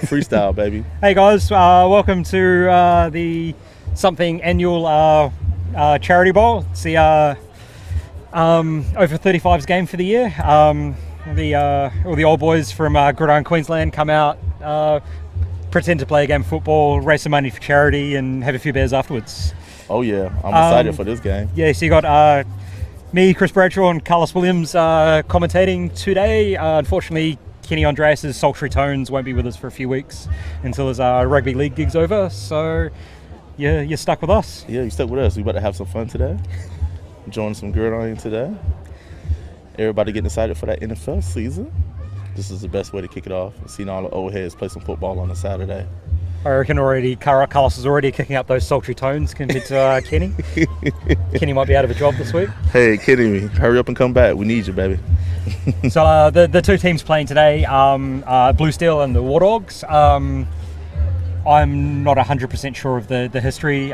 Freestyle, baby. Hey guys, welcome to the something annual charity bowl. It's the over 35s game for the year. All the old boys from Gridiron, Queensland come out, pretend to play a game of football, raise some money for charity, and have a few beers afterwards. Oh yeah, I'm excited for this game. Yeah, so you got me, Chris Bradshaw, and Carlos Williams commentating today. Unfortunately, Kenny Andreas' sultry tones won't be with us for a few weeks until his rugby league gig's over. So, yeah, you're stuck with us. Yeah, you stuck with us. We about to have some fun today. Join some Gridiron today. Everybody getting excited for that NFL season. This is the best way to kick it off. Seeing all the old heads play some football on a Saturday. I reckon already Carlos is already kicking up those sultry tones compared to Kenny. Kenny might be out of a job this week. Hey, Kenny, hurry up and come back. We need you, baby. So the two teams playing today, Bluesteel and the Wardogs. I'm not 100% sure of the history.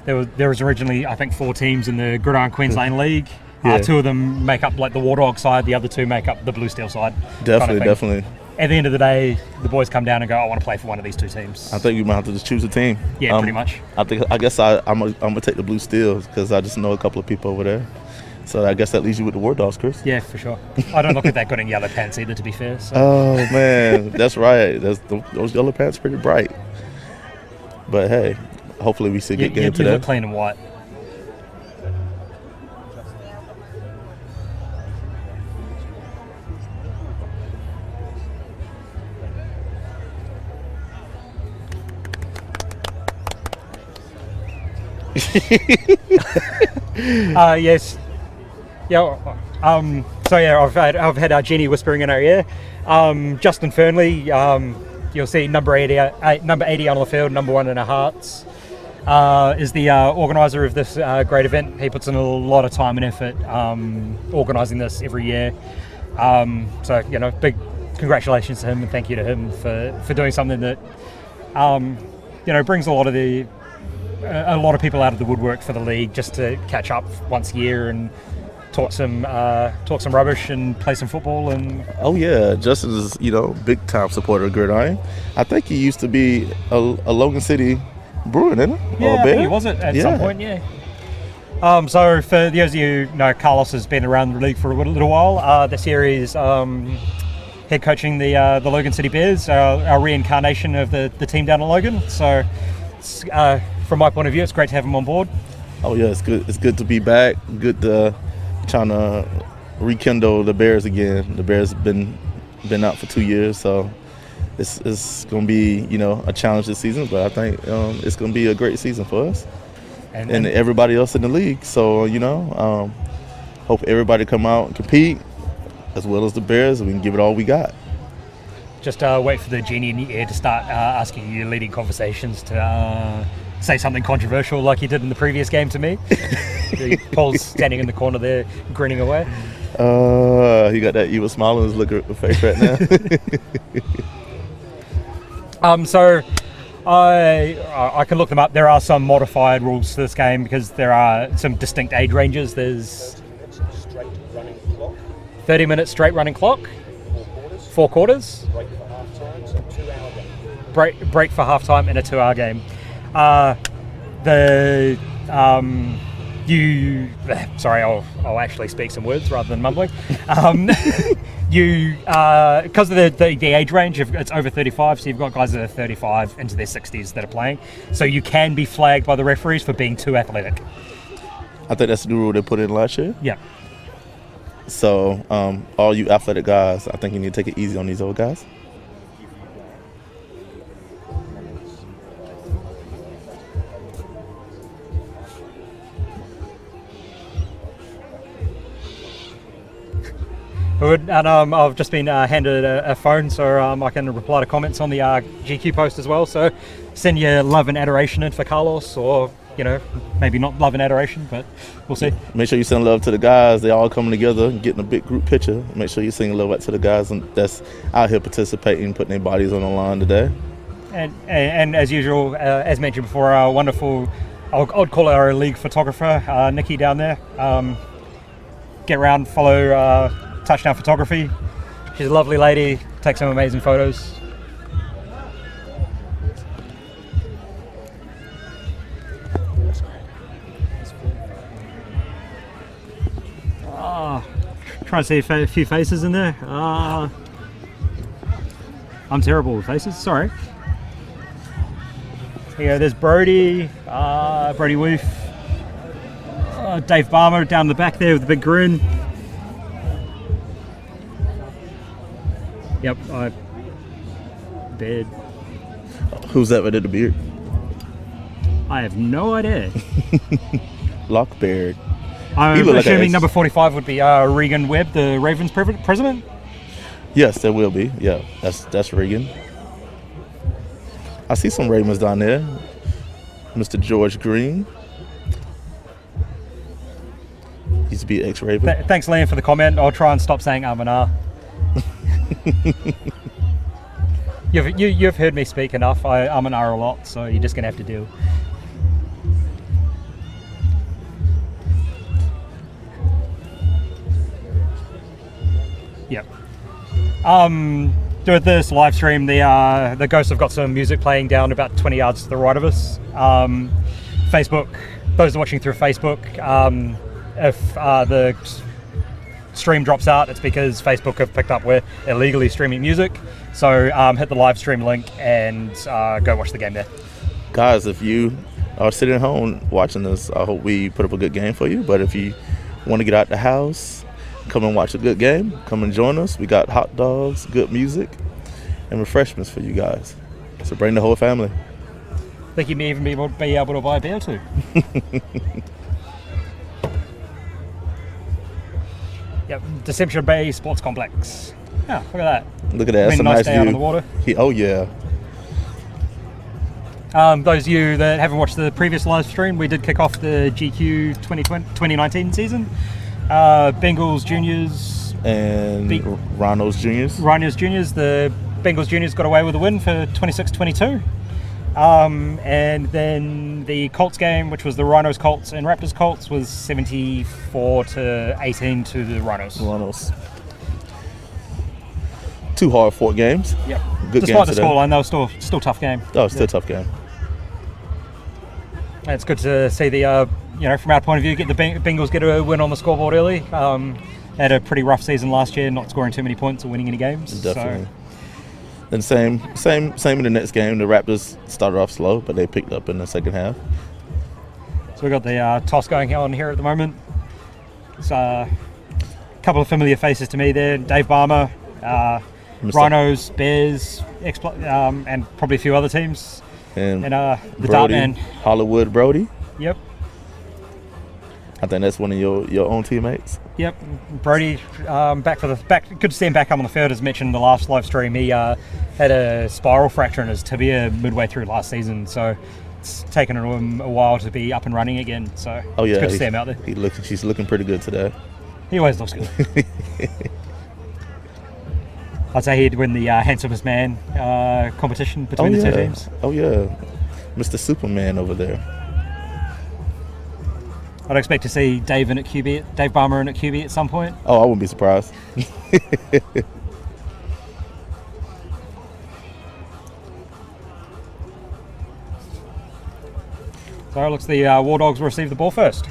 There was originally, I think, 4 teams in the Gridiron Queensland League. Yeah. 2 of them make up like the Wardog side, the other 2 make up the Bluesteel side. Definitely. At the end of the day, the boys come down and go, I want to play for one of these 2 teams. I think you might have to just choose a team. Yeah, pretty much. I guess I'm gonna take the Bluesteel because I just know a couple of people over there. So I guess that leaves you with the Wardogs, Chris. Yeah, for sure. I don't look at that good in yellow pants either, to be fair. So. Oh man, that's right. Those yellow pants pretty bright. But hey, hopefully we see a good game today. You look clean and white. Yes. Yeah. So yeah, I've had Jenny whispering in our ear. Justin Fernley, you'll see number 80 on the field, number 1 in our hearts, is the organizer of this great event. He puts in a lot of time and effort organizing this every year. So big congratulations to him and thank you to him for doing something that brings a lot of people out of the woodwork for the league just to catch up once a year and talk some rubbish and play some football. And oh yeah, Justin is big time supporter of Gridiron. I think he used to be a Logan City Bruin, isn't he? Yeah, I think he was at some point. Yeah. So for those of you who know, Carlos has been around the league for a little while. This year he's head coaching the Logan City Bears, our reincarnation of the team down in Logan. So it's, from my point of view, it's great to have him on board. Oh yeah, it's good. It's good to be back. Good to trying to rekindle the Bears again. The Bears have been out for 2 years, so it's going to be a challenge this season. But I think it's going to be a great season for us and everybody else in the league. So hope everybody come out and compete as well as the Bears, and we can give it all we got. Just wait for the genie in the air to start asking you leading conversations to say something controversial like he did in the previous game to me. Paul's standing in the corner there, grinning away. He got that evil smile on his face right now. So I can look them up. There are some modified rules to this game because there are some distinct age ranges. There's 30-minute straight running clock, 4 quarters, break for halftime in a 2-hour game. I'll actually speak some words rather than mumbling. Because of the age range, it's over 35, so you've got guys that are 35 into their 60s that are playing. So you can be flagged by the referees for being too athletic. I think that's the new rule they put in last year. Yeah. So all you athletic guys, I think you need to take it easy on these old guys. Good, and I've just been handed a phone, so I can reply to comments on the GQ post as well. So send your love and adoration in for Carlos, or maybe not love and adoration, but we'll see. Make sure you send love to the guys. They all coming together and getting a big group picture. Make sure you send love out to the guys that's out here participating, putting their bodies on the line today. And as usual, as mentioned before, our wonderful, I'd call it our league photographer, Nikki down there. Get around, follow Touchdown Photography. She's a lovely lady, takes some amazing photos. Trying to see a few faces in there. I'm terrible with faces, sorry. Here, there's Brody, Brody Woof, Dave Barmer down the back there with the big grin. Yep, beard. Who's that with the beard? I have no idea. Lockbeard. I'm assuming number 45 would be Regan Webb, the Ravens president? Yes, there will be. Yeah, that's Regan. I see some Ravens down there. Mr. George Green. Used to be ex-Raven. Thanks, Liam, for the comment. I'll try and stop saying and ah. You've heard me speak enough. I and ah a lot, so you're just going to have to deal. Yep. With this live stream, the ghosts have got some music playing down about 20 yards to the right of us. Facebook, those watching through Facebook, if the stream drops out, it's because Facebook have picked up we're illegally streaming music. So hit the live stream link and go watch the game there. Guys, if you are sitting at home watching this, I hope we put up a good game for you. But if you want to get out the house, come and watch a good game. Come and join us. We got hot dogs, good music, and refreshments for you guys. So bring the whole family. I think you may even be able to buy a beer too. Yep, Deception Bay Sports Complex. Yeah, look at that. Look at that. That's a nice nice day view. out on the water. Oh yeah. Those of you that haven't watched the previous live stream, we did kick off the GQ 2019 season. Bengals Juniors and Rhinos Juniors. Rhinos Juniors. The Bengals Juniors got away with a win for 26-22. And then the Colts game, which was the Rhinos Colts and Raptors Colts, was 74-18 to the Rhinos. Two hard-fought games. Yep. Good Despite the game scoreline, they were still tough game. Oh, still a tough game. It's good to see the from our point of view, get the Bengals get a win on the scoreboard early. Had a pretty rough season last year, not scoring too many points or winning any games. Definitely. And same in the next game. The Raptors started off slow, but they picked up in the second half. So we got the toss going on here at the moment. It's a couple of familiar faces to me there. Dave Barmer, Rhinos, Bears, and probably a few other teams. And the Brody, Dartman. Hollywood Brody. Yep. I think that's one of your own teammates. Yep, Brody, back. Good to see him back up on the field. As mentioned in the last live stream, he had a spiral fracture in his tibia midway through last season, so it's taken him a while to be up and running again. So it's good to see him out there. She's looking pretty good today. He always looks good. I'd say he'd win the handsomest man competition between the two teams. Oh yeah, Mr. Superman over there. I'd expect to see Dave Barmer in at QB at some point. Oh, I wouldn't be surprised. So it looks the Wardogs will receive the ball first.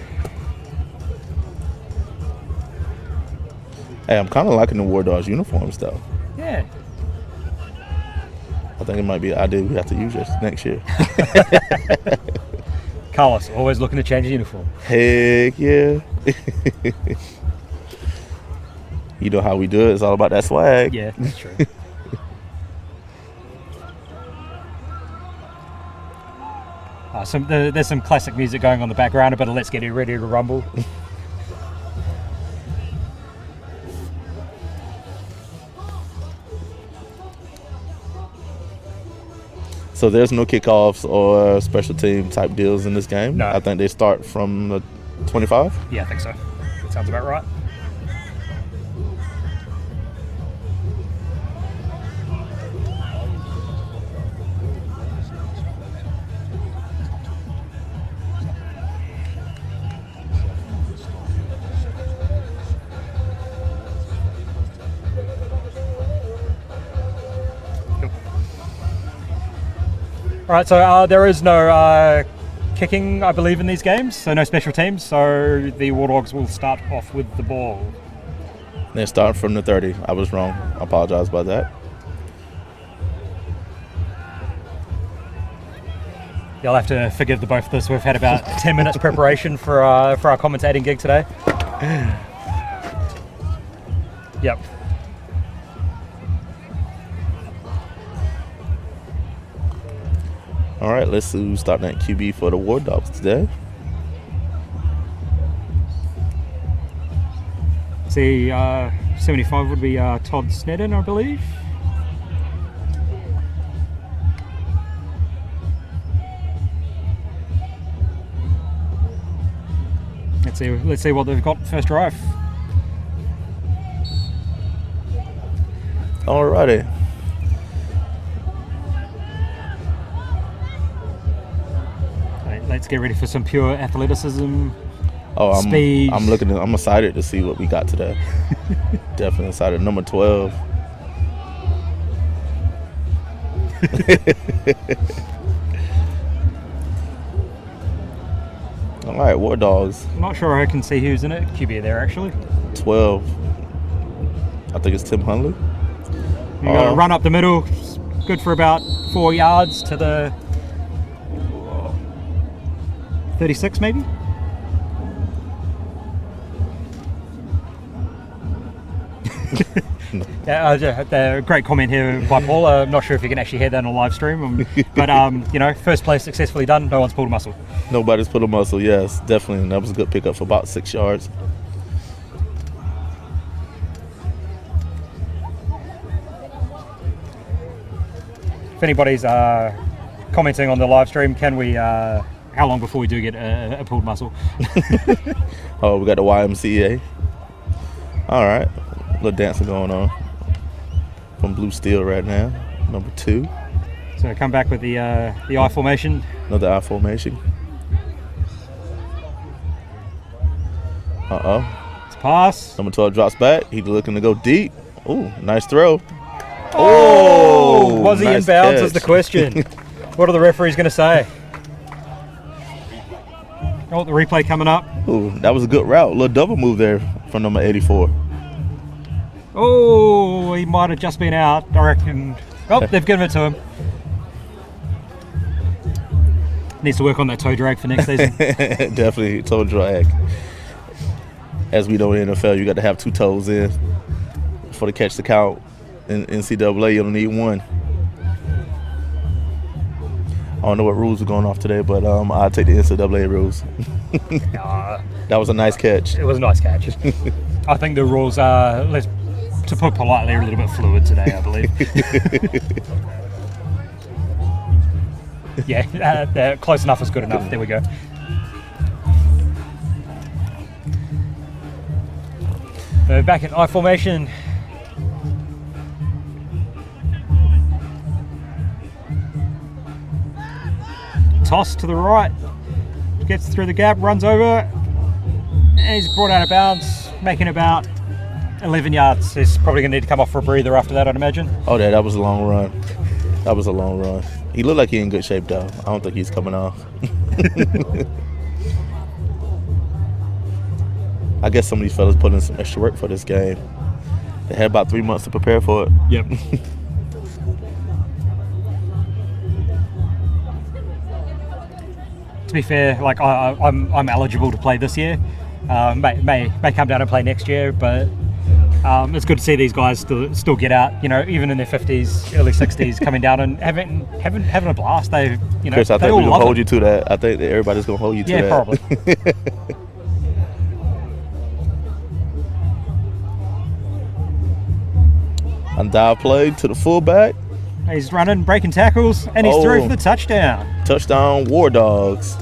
Hey, I'm kind of liking the Wardogs uniforms though. Yeah. I think it might be an idea we have to use this next year. Carlos, always looking to change his uniform. Heck yeah. You know how we do it. It's all about that swag. Yeah, that's true. There's some classic music going on in the background, but let's get it ready to rumble. So there's no kickoffs or special team type deals in this game? No. I think they start from the 25? Yeah, I think so. Sounds about right. All right, so there is no kicking, I believe, in these games, so no special teams. So the Wardogs will start off with the ball. They're starting from the 30. I was wrong. I apologize about that. You'll have to forgive the both of us. We've had about 10 minutes preparation for our commentating gig today. Yep. All right, let's see who's starting at QB for the Wardogs today. See, 75 would be Todd Snedden, I believe. Let's see what they've got first drive. Alrighty. Right, let's get ready for some pure athleticism. Oh, Speed. I'm excited to see what we got today. Definitely excited. Number 12. All right, Wardogs. I'm not sure I can see who's in it. QB there, actually. 12. I think it's Tim Hunley. You got a run up the middle. Good for about 4 yards to the 36, maybe. Yeah, great comment here by Paul. I'm not sure if you can actually hear that on a live stream, but you know, first play successfully done. No one's pulled a muscle. Nobody's put a muscle. Yes, definitely. And that was a good pickup for about 6 yards. If anybody's commenting on the live stream, can we? How long before we do get a pulled muscle? Oh, we got the YMCA. All right, a little dancing going on from Bluesteel right now. Number 2. So come back with the I formation. Another I formation. It's a pass. Number 12 drops back. He's looking to go deep. Ooh, nice throw. Oh, was he nice in bounds catch. is the question. What are the referees going to say? Oh, the replay coming up. Ooh, that was a good route. A little double move there from number 84. Oh, he might have just been out, I reckon. Oh, they've given it to him. Needs to work on that toe drag for next season. Definitely toe drag. As we know in the NFL, you got to have 2 toes in for the catch to count. In NCAA, you don't need 1. I don't know what rules are going off today, but I'll take the NCAA rules. That was a nice catch. It was a nice catch. I think the rules are, to put politely, a little bit fluid today, I believe. Yeah, close enough is good enough. There we go. Back in I formation. Toss to the right, gets through the gap, runs over, and he's brought out of bounds, making about 11 yards. He's probably going to need to come off for a breather after that, I'd imagine. Oh, yeah, that was a long run. That was a long run. He looked like he's in good shape, though. I don't think he's coming off. I guess some of these fellas put in some extra work for this game. They had about 3 months to prepare for it. Yep. To be fair, like I'm eligible to play this year. May come down and play next year, but it's good to see these guys still get out. You know, even in their 50s, early 60s, coming down and having a blast. They, you know, Chris, I they think all we're love gonna hold it. you to that. I think that everybody's gonna hold you to that. Yeah, probably. And dive play to the fullback. He's running, breaking tackles, and he's through for the touchdown. Touchdown, Wardogs.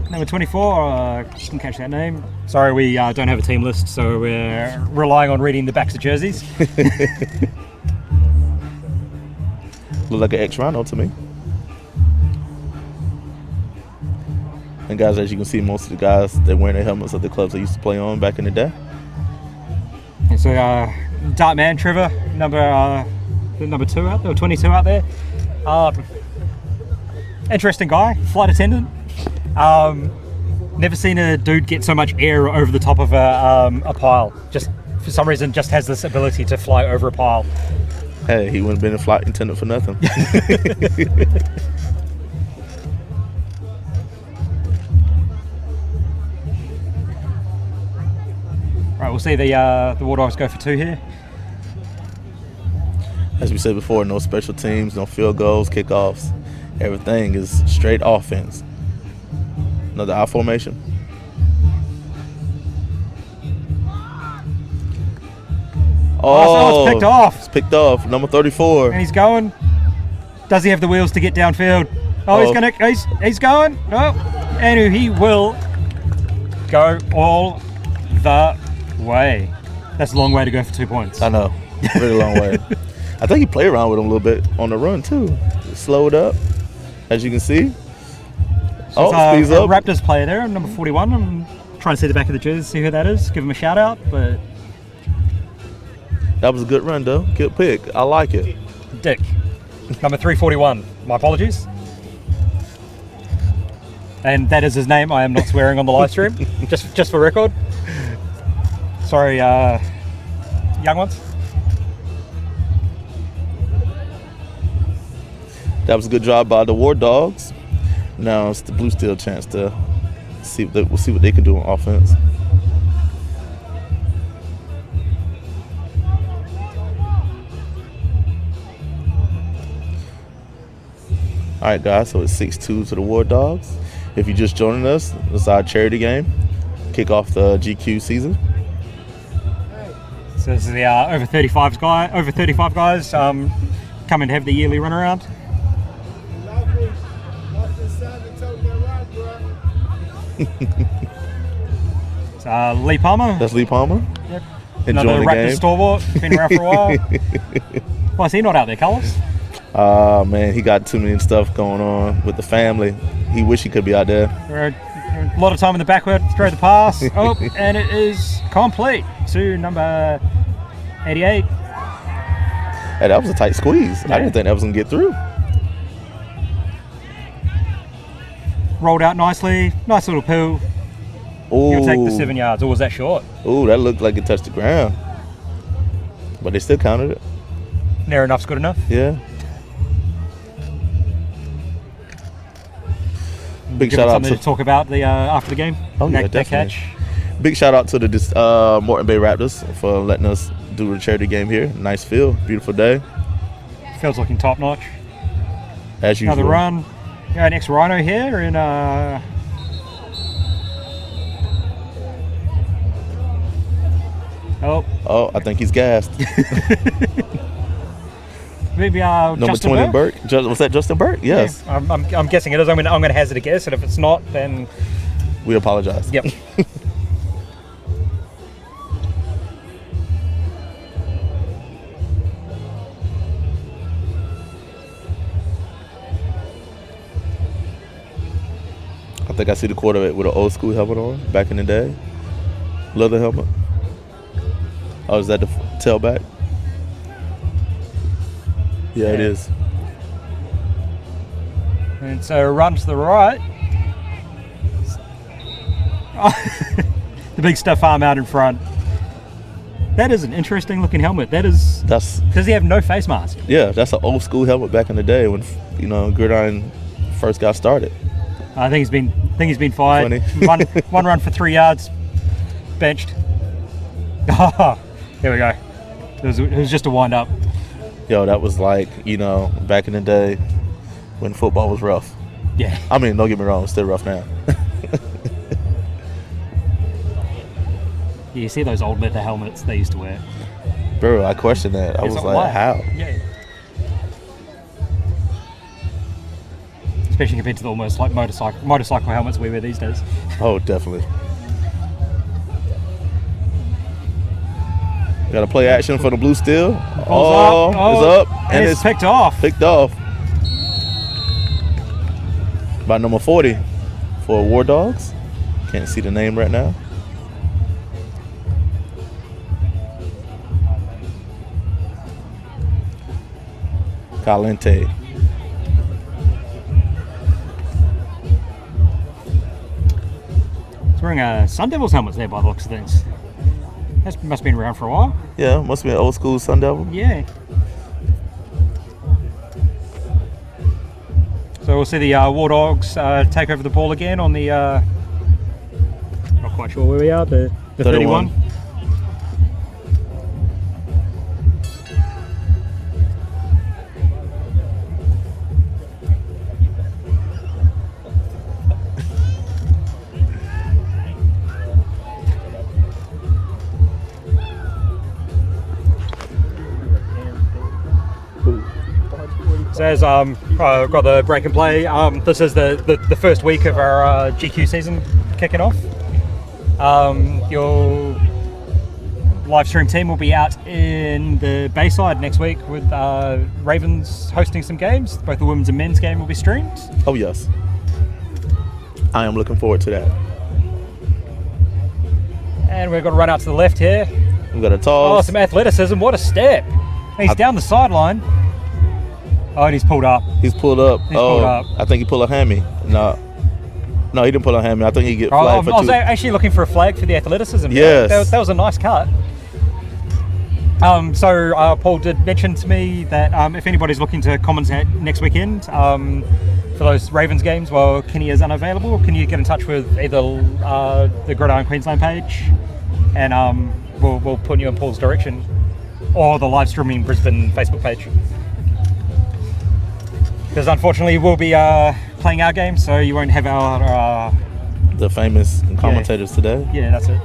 Number 24, can catch that name. Sorry, we don't have a team list, so we're relying on reading the backs of jerseys. Look like an ex-Rhino to me. And guys, as you can see, most of the guys, they're wearing their helmets of the clubs they used to play on back in the day. And so, Dark Man Trevor, number 2 out there, or 22 out there. interesting guy, flight attendant. Never seen a dude get so much air over the top of a pile. Just for some reason, just has this ability to fly over a pile. Hey, he wouldn't have been a flight attendant for nothing. Right, we'll see the Wardogs go for 2 here. As we said before, no special teams, no field goals, kickoffs. Everything is straight offense. Another I formation. Oh, it's picked off. It's picked off. Number 34. And he's going. Does he have the wheels to get downfield? Oh, he's going. Oh, and he will go all the way. That's a long way to go for 2 points. I know. Really long way. I think he played around with him a little bit on the run too. Slowed up, as you can see. Speeds up. Raptors player there, number 41. I'm trying to see the back of the jersey, see who that is. Give him a shout out, but that was a good run though. Good pick. I like it. Dick, number 341. My apologies. And that is his name. I am not swearing on the live stream. just for record. Sorry, young ones. That was a good job by the Wardogs. Now it's the Bluesteel chance to see. We'll see what they can do on offense. All right, guys. So it's 6-2 to the Wardogs. If you're just joining us, it's our charity game. Kick off the GQ season. So this is the over 35 guys coming to have the yearly run around. It's Lee Palmer. That's Lee Palmer. Yep. Enjoying Another the Raptors game. stalwart. Been around for a while. Why is he not out there, Carlos? Man, he got too many stuff going on with the family. He wish he could be out there. A lot of time in the backward, throw the pass. Oh, and it is complete to number 88. Hey, that was a tight squeeze. Yeah. I didn't think that was going to get through. Rolled out nicely. Nice little poo. You'll take the 7 yards. Or was that short? Ooh, that looked like it touched the ground. But they still counted it. Near enough's good enough. Yeah. Big Give shout out something to talk about the after the game. Oh, yeah, that definitely. catch. Big shout out to the Morton Bay Raptors for letting us do the charity game here. Nice field, beautiful day. Field's looking top notch. As usual. Another run. Yeah, next Rhino here in Oh, I think he's gassed. Maybe Number Justin 20 Burke? Was that Justin Burke? Yes. Yeah, I'm guessing it is. I'm gonna hazard a guess, and if it's not, then We apologize. yep. I think I see the quarterback with an old school helmet on back in the day. Leather helmet. Oh, is that the tailback? Yeah, it is. And so run to the right. The big stuff arm out in front. That is an interesting looking helmet. Does he have no face mask? Yeah, that's an old school helmet back in the day when Gridiron first got started. I think he's been fired. Funny. one run for 3 yards. Benched. Oh, here we go. It was just a wind up. Yo, that was like, back in the day when football was rough. Yeah. I mean, don't get me wrong, it's still rough now. Yeah, you see those old leather helmets they used to wear. Bro, I questioned that. I was like, why? how? Yeah. Especially compared to the almost like motorcycle helmets we wear these days. Oh, definitely. Got a play action for the Bluesteel. It's up. And it's picked off. Picked off. By number 40 for Wardogs. Can't see the name right now. Calente. He's wearing a Sun Devils helmet there by the looks of things. That must have been around for a while. Yeah, must be an old school Sun Devil. Yeah. So we'll see the Wardogs take over the ball again on the, not quite sure where we are, the 31. So as I've got the break and play, this is the first week of our GQ season kicking off. Your live stream team will be out in the Bayside next week with Ravens hosting some games. Both the women's and men's game will be streamed. Oh yes, I am looking forward to that. And we've got to run out to the left here. We got a toss. Oh, some athleticism! What a step! And he's down the sideline. Oh, and he's pulled up. He's pulled up. Pulled up. I think he pulled a hammy. No, he didn't pull a hammy. I think he get flagged for I was two. actually looking for a flag for the athleticism. Yes. That was a nice cut. So Paul did mention to me that if anybody's looking to commentate next weekend for those Ravens games while Kenny is unavailable, can you get in touch with either the Gridiron Queensland page, and we'll put you in Paul's direction, or the live streaming Brisbane Facebook page. Because unfortunately we'll be playing our game, so you won't have our... the famous commentators today. Yeah, that's it.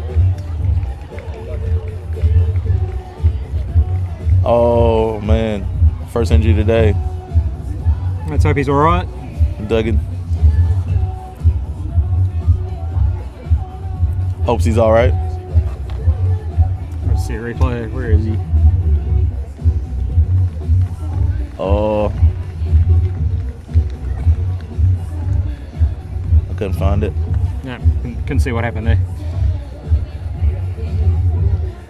Oh man, first injury today. Let's hope he's alright. Duggan. Hopes he's alright. Let's see a replay. Where is he? Oh. I couldn't find it. Yeah, couldn't see what happened there.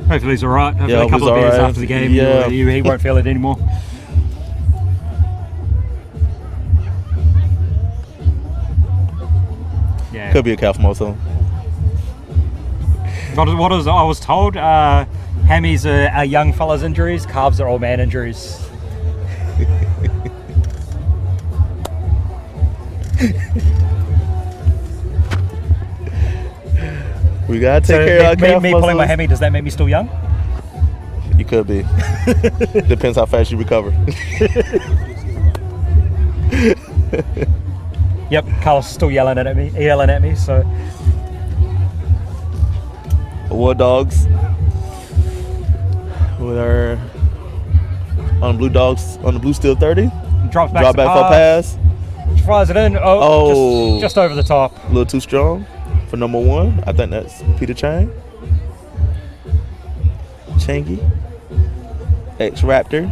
Hopefully he's alright. Hopefully a couple of beers after the game, he won't feel it anymore. Yeah. Could be a calf muscle. What I was told, hammies are young fella's injuries, calves are old man injuries. We gotta take care of our calf me muscles. pulling my hammy, does that make me still young? You could be. Depends how fast you recover. Yep, Carlos is still yelling at me. So Wardogs. We are on the Bluesteel 30. drops back Drop to back for a pass. fires it in. Just over the top. A little too strong for number one. I think that's Peter Chang. Changy. X-Raptor.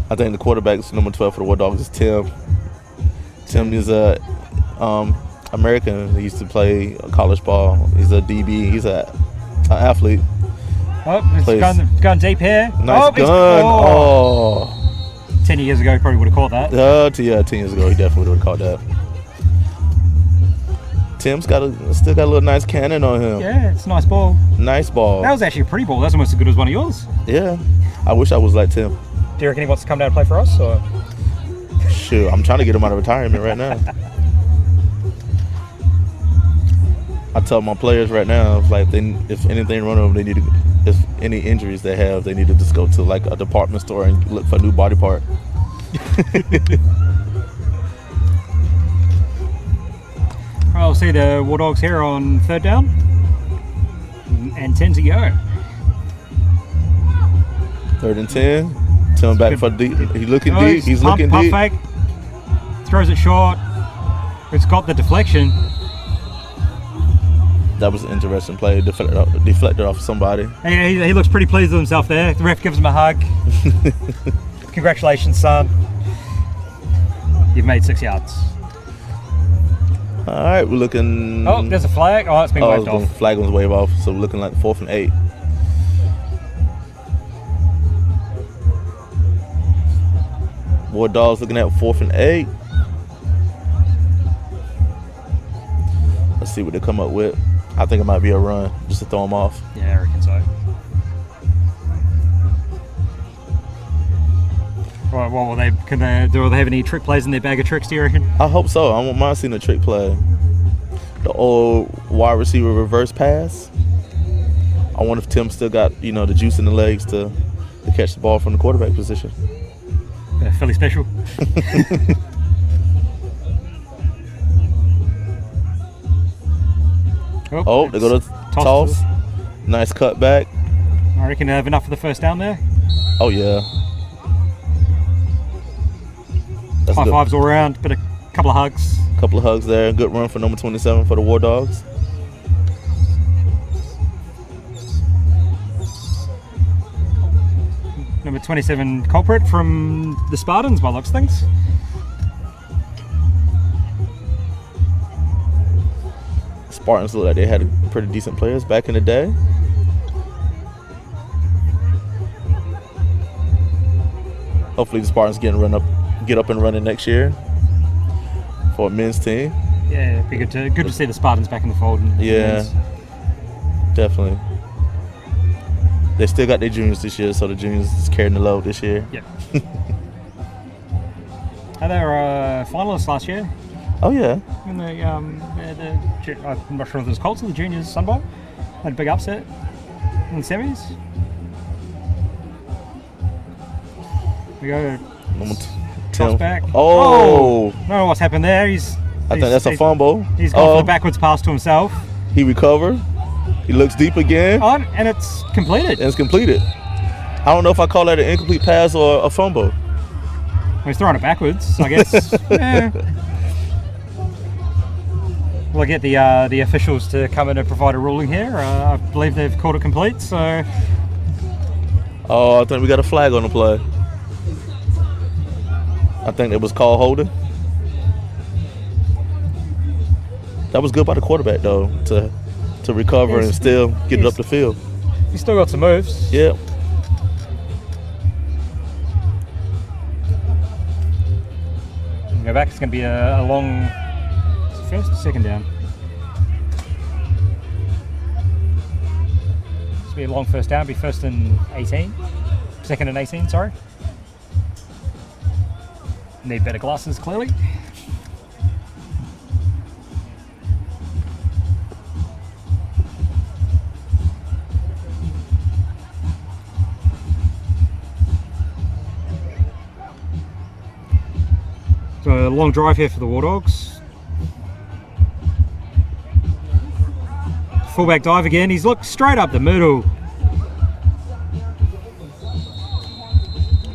I think the quarterback's number 12 for the Wardogs is Tim. Tim is a American. He used to play college ball. He's a DB. He's an athlete. Oh, it's gone deep here. Nice gun. Oh. 10 years ago, he probably would have caught that. 10 years ago, he definitely would have caught that. Tim's still got a little nice cannon on him. Yeah, it's a nice ball. Nice ball. That was actually a pretty ball. That's almost as good as one of yours. Yeah. I wish I was like Tim. Do you reckon he wants to come down and play for us? Or? Shoot, I'm trying to get him out of retirement right now. I tell my players right now, if anything wrong with them, if any injuries they have, they need to just go to like a department store and look for a new body part. I'll see the Wardogs here on third down. And 10 to go. 3rd and 10. Tim back for deep. He's looking deep. He's pump looking deep. Fake. Throws it short. It's got the deflection. That was an interesting play. Deflected off somebody. He looks pretty pleased with himself there. The ref gives him a hug. Congratulations, son. You've made 6 yards. All right, we're looking. Oh, there's a flag. Oh, it's been waved off. Flag was waved off, so we're looking like 4th and 8. Wardogs looking at 4th and 8. Let's see what they come up with. I think it might be a run, just to throw them off. Yeah, I reckon so. What will they? Do they have any trick plays in their bag of tricks? Do you reckon? I hope so. I won't mind seeing a trick play. The old wide receiver reverse pass. I wonder if Tim still got the juice in the legs to catch the ball from the quarterback position. Philly special. Oh, they go to toss. Nice cut back. I reckon they have enough for the first down there. Oh yeah. That's High fives all around, but a couple of hugs. Couple of hugs there. Good run for number 27 for the Wardogs. Number 27 culprit from the Spartans, by looks of things. Spartans look like they had pretty decent players back in the day. Hopefully the Spartans get up and running next year for a men's team. Yeah, it'd be good to see the Spartans back in the fold. Yeah, definitely. They still got their juniors this year, so the juniors is carrying the load this year. Yeah. They were finalists last year. Oh yeah. In I'm not sure if it was Colts or the juniors Sun Bowl. Had a big upset in the semis. We go. Toss back. Oh! I don't know what's happened there. I think that's a fumble. He's gone for the backwards pass to himself. He recovered. He looks deep again. And it's completed. I don't know if I call that an incomplete pass or a fumble. Well, he's throwing it backwards, I guess. Yeah. We'll get the officials to come in and provide a ruling here. I believe they've called it complete, so... Oh, I think we got a flag on the play. I think it was called holding. That was good by the quarterback, though, to recover and still get it up the field. He's still got some moves. Yeah. Go back. It's going to be a long... First or second down? It's going to be a long first down. It'll be first and 18. Second and 18, sorry. Need better glasses, clearly. So a long drive here for the Wardogs. Fullback dive again. He's looked straight up the middle.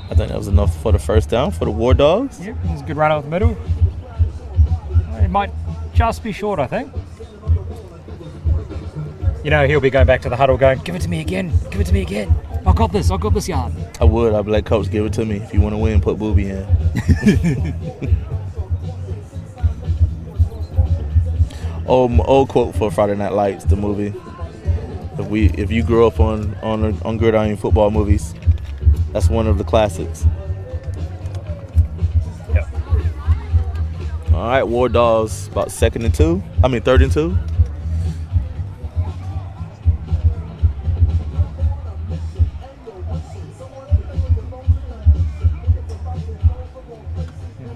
I think that was enough for the first down for the Wardogs. Yep, it's a good run up the middle. It might just be short, I think. He'll be going back to the huddle going, give it to me again, give it to me again. I've got this yard. I'd be like, coach, give it to me. If you want to win, put Booby in. Old quote for Friday Night Lights, the movie. If you grew up on Gridiron football movies, that's one of the classics. Yep. All right, Wardogs about 3rd and 2.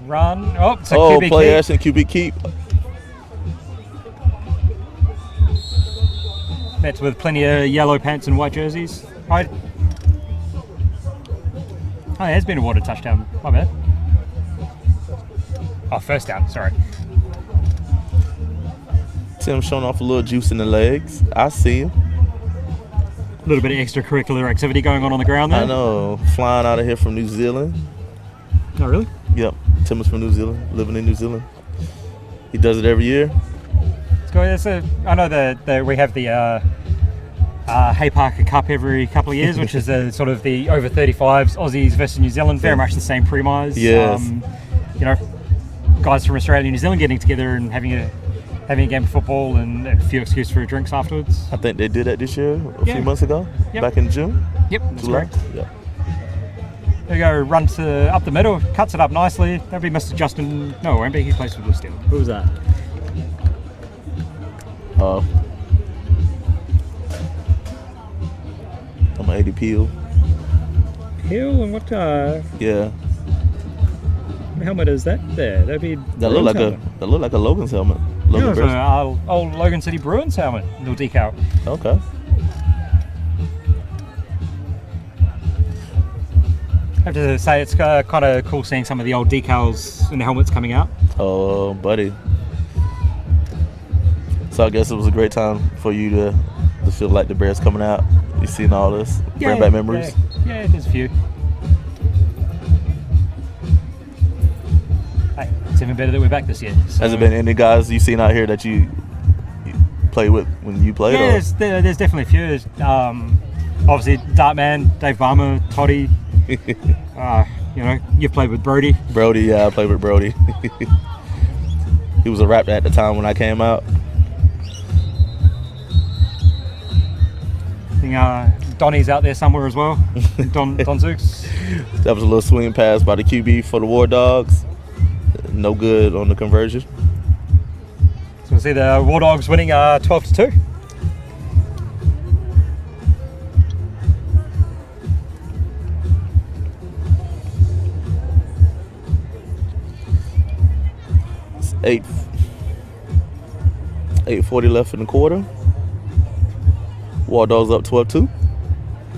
Run. Oh, it's a QB play keep. action, QB keep. That's with plenty of yellow pants and white jerseys. Oh, it has been awarded a touchdown. My bad. Oh, first down. Sorry. Tim showing off a little juice in the legs. I see him. A little bit of extracurricular activity going on the ground there. I know. Flying out of here from New Zealand. Oh, really? Yep. Tim is from New Zealand, living in New Zealand. He does it every year. It's good. I know that we have the Hay Parker Cup every couple of years, which is sort of the over 35s Aussies versus New Zealand, very much the same premise. Yes. You know, guys from Australia and New Zealand getting together and having a game of football and a few excuses for drinks afterwards. I think they did that this year, a few months ago, back in June. Yep, that's July. correct. Yeah. There you go, run to up the middle, cuts it up nicely. That'll be Mr. Justin. No, it won't be. He plays for Bluesteel. Who was that? I'm 80 Peel. Peel, and what Yeah. helmet is that there? That'd be That look like a Logan's helmet. Yeah, it's an old Logan City Bruins helmet, little decal. Okay. I have to say it's kind of cool seeing some of the old decals and helmets coming out. Oh, buddy. So I guess it was a great time for you to feel like the Bears coming out. You seen all this? Bring back memories? Yeah, there's a few. Hey, it's even better that we're back this year. So. Has there been any guys you seen out here that you played with when you played? Yeah, there's definitely a few. There's, obviously, Dartman, Dave Barmer, Toddy. You've played with Brody. Brody, yeah, I played with Brody. He was a rap at the time when I came out. I think Donnie's out there somewhere as well. Don Zooks. That was a little swing pass by the QB for the Wardogs. No good on the conversion. So we'll see the Wardogs winning 12-2. It's 8:40 left in the quarter. Wardogs up 12-2.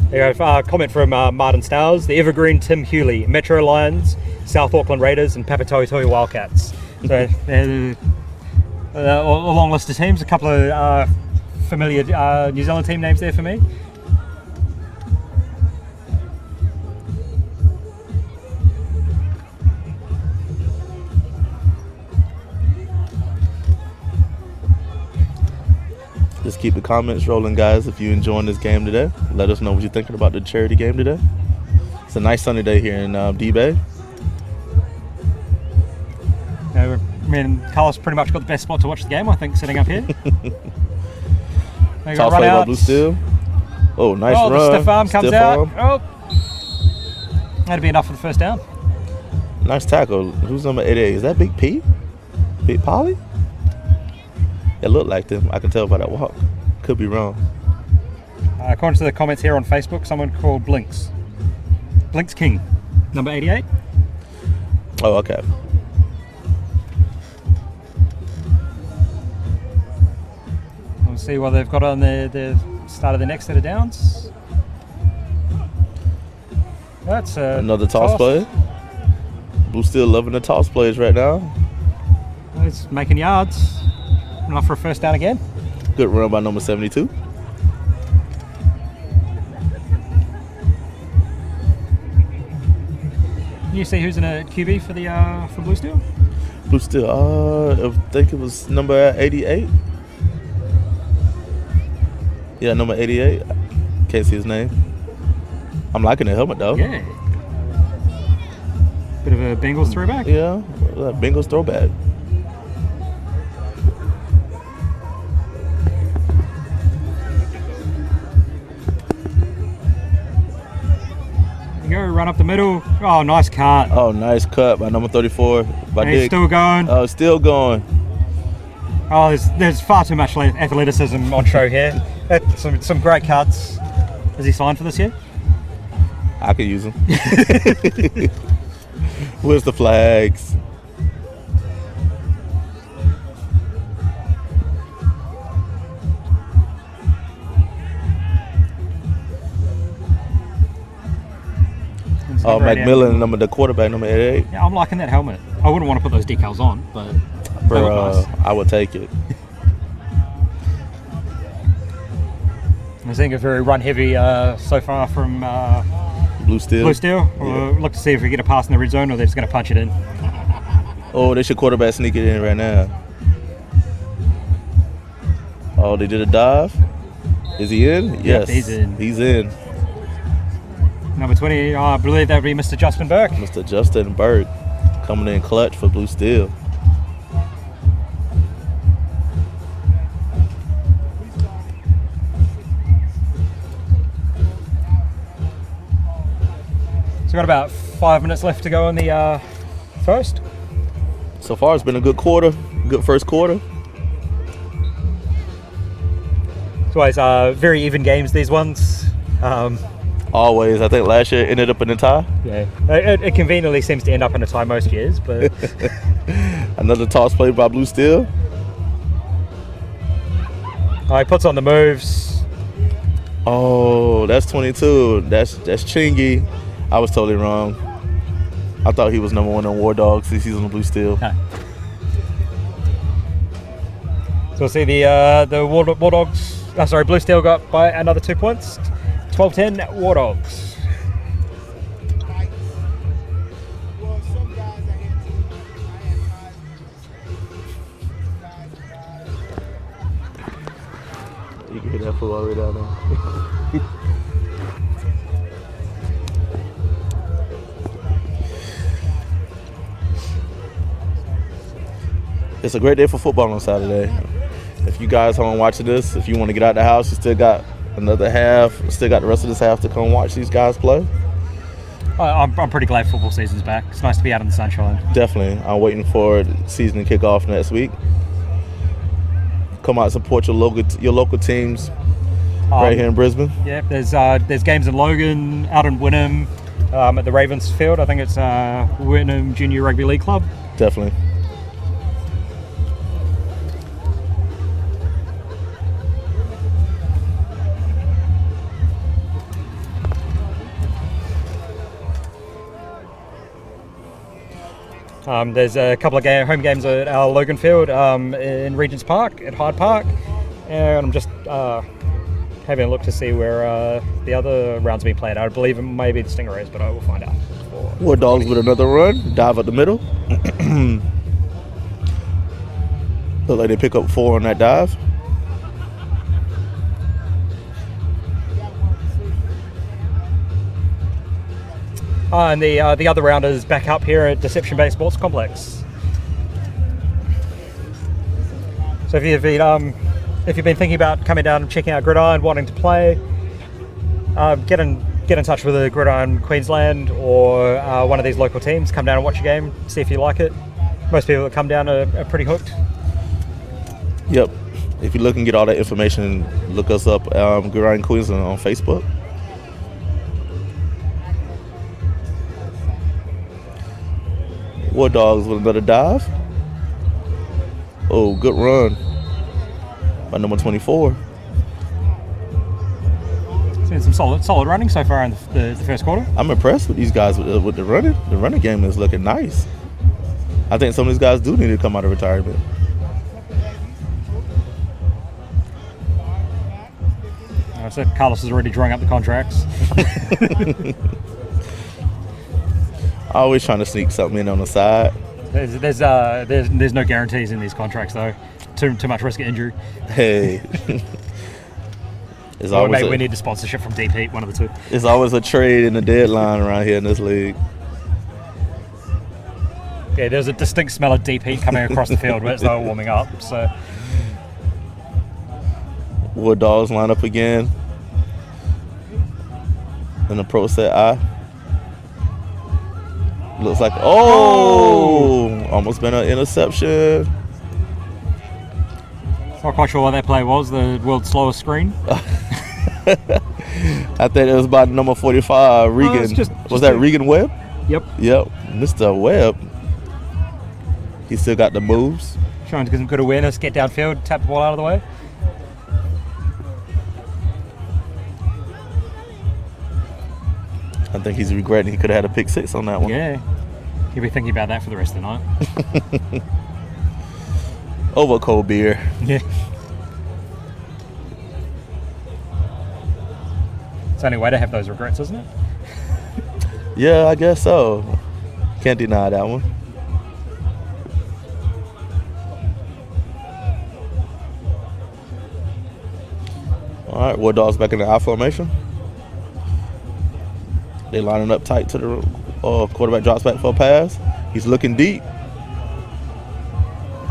There you go, comment from Martin Stowers. The Evergreen Tim Hewley, Metro Lions, South Auckland Raiders, and Papatoetoe Wildcats. So a long list of teams. A couple of familiar New Zealand team names there for me. Just keep the comments rolling, guys. If you're enjoying this game today, let us know what you're thinking about the charity game today. It's a nice sunny day here in D-Bay. Me and Carlos pretty much got the best spot to watch the game, I think, sitting up here. Toss play by Bluesteel. Oh, nice run. The stiff arm comes stiff out. arm. Oh, that'd be enough for the first down. Nice tackle. Who's number 88? Is that Big P? Big Polly? It looked like them. I can tell by that walk. Could be wrong. According to the comments here on Facebook, someone called Blinks King, number 88. Oh, okay. We'll see what they've got on the start of the next set of downs. That's another toss play. Bluesteel loving the toss plays right now. He's making yards. Enough for a first down again. Good run by number 72. Can you see who's in a QB for the for Bluesteel? Bluesteel, I think it was number 88. Yeah, number 88. Can't see his name. I'm liking the helmet though. Yeah. Bit of a Bengals throwback. Yeah, Bengals throwback. Go run up the middle. Oh, nice cut. Oh, nice cut by number 34. By and he's still going. Oh, still going. Oh, there's far too much athleticism on show here. Some great cuts. Is he signed for this year? I could use him. Where's the flags? Oh, Macmillan, the quarterback, number 88. Yeah, I'm liking that helmet. I wouldn't want to put those decals on, but bro, nice. I would take it. I'm seeing a very run heavy so far from Bluesteel. We'll look to see if we get a pass in the red zone or they're just going to punch it in. Oh, they should quarterback sneak it in right now. Oh, they did a dive. Is he in? Yes, he's in. He's in. Number 20, I believe that would be Mr. Justin Burke. Mr. Justin Burke coming in clutch for Bluesteel. So we've got about 5 minutes left to go in the first. So far, it's been a good quarter, good first quarter. It's always very even games, these ones. Always. I think last year ended up in a tie. Yeah, it conveniently seems to end up in a tie most years, but Another toss played by Bluesteel. he puts on the moves. Oh, that's 22. That's Chingy. I was totally wrong. I thought he was number 1 on Wardogs. He's on Bluesteel. No. So we'll see the Wardogs. Bluesteel got by another 2 points. 12-10 Wardogs. You can hear that fool all the way down there. It's a great day for football on Saturday. If you guys home watching this, if you want to get out the house, you still got another half, still got the rest of this half to come watch these guys play. I'm pretty glad football season's back. It's nice to be out in the sunshine. Definitely. I'm waiting for the season to kick off next week. Come out and support your local teams right here in Brisbane. Yeah, there's games in Logan, out in Wynnum, at the Ravens field. I think it's Wynnum Junior Rugby League Club. Definitely. There's a couple of home games at our Logan Field in Regent's Park, at Hyde Park, and I'm just having a look to see where the other rounds are being played. I believe it may be the Stingrays, but I will find out. Wardogs with another run, dive up the middle. Look like they pick up 4 on that dive. And the other round is back up here at Deception Bay Sports Complex. So if you've been thinking about coming down and checking out Gridiron, wanting to play, get in touch with the Gridiron Queensland or one of these local teams. Come down and watch a game, see if you like it. Most people that come down are pretty hooked. Yep. If you're looking to get all that information, look us up, Gridiron Queensland on Facebook. Wardogs with another dive. Oh, good run by number 24. Seen some solid running so far in the first quarter. I'm impressed with these guys with the running. The running game is looking nice. I think some of these guys do need to come out of retirement. I said Carlos is already drawing up the contracts. Always trying to sneak something in on the side. There's no guarantees in these contracts though. Too much risk of injury. Hey. Or maybe we need a sponsorship from Deep Heat, one of the two. It's always a trade in the deadline around here in this league. Yeah, there's a distinct smell of Deep Heat coming across the field as they were warming up. So Wardogs line up again. In the pro set eye. Looks like, almost been an interception. Not quite sure what that play was, the world's slowest screen. I think it was about number 45, Regan. Was that Regan Webb? Yep. Yep, Mr. Webb. He still got the moves. Trying to get some good awareness, get downfield, tap the ball out of the way. I think he's regretting he could have had a pick 6 on that one. Yeah. He'll be thinking about that for the rest of the night. Over a cold beer. Yeah. It's the only way to have those regrets, isn't it? Yeah, I guess so. Can't deny that one. All All right, Wardogs back in the I formation. They lining up tight to the quarterback drops back for a pass. He's looking deep.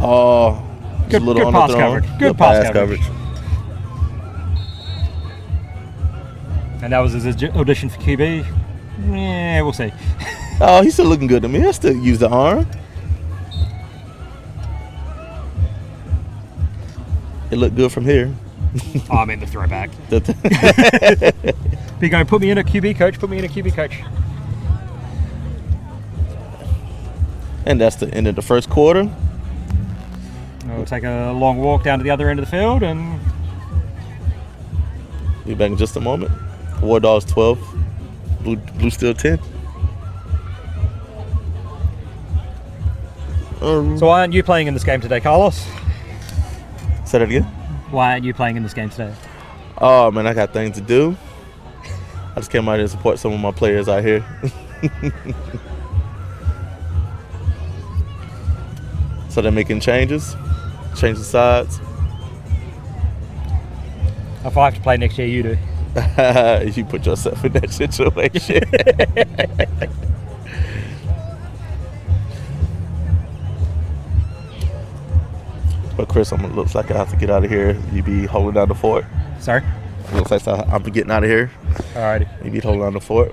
Oh, good, a little good pass coverage. Good pass coverage. And that was his audition for QB. Yeah, we'll see. Oh, he's still looking good to me. I still use the arm. It looked good from here. Oh, I meant the throwback. Be going, put me in a QB coach. Put me in a QB coach. And that's the end of the first quarter. We'll take a long walk down to the other end of the field and be back in just a moment. Wardogs 12, Bluesteel 10. So why aren't you playing in this game today, Carlos? Say that again? Why aren't you playing in this game today? Oh, man, I got things to do. I just came out here to support some of my players out here. So they're making changes, changing sides. If I have to play next year, you do. You put yourself in that situation. But Chris, looks like I have to get out of here. You be holding down the fort. Sorry? Looks like I'm getting out of here. Alrighty. You be holding down the fort.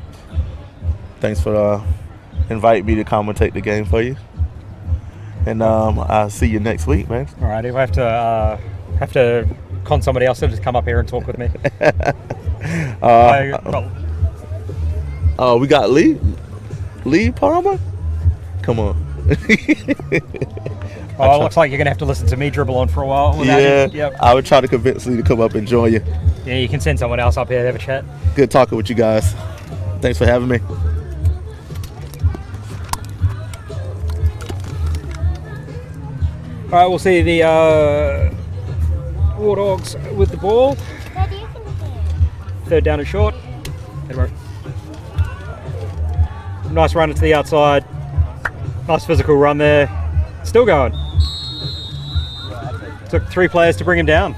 Thanks for inviting me to commentate the game for you. And I'll see you next week, man. Alrighty. I have to con somebody else to just come up here and talk with me. We got Lee Palmer. Come on. Oh, it looks like you're gonna have to listen to me dribble on for a while. Yeah, Yep. I would try to convince Lee to come up and join you. Yeah, you can send someone else up here to have a chat. Good talking with you guys. Thanks for having me. All right, we'll see the Wardogs with the ball. Third down and short. Nice run to the outside. Nice physical run there. Still going. Took 3 players to bring him down.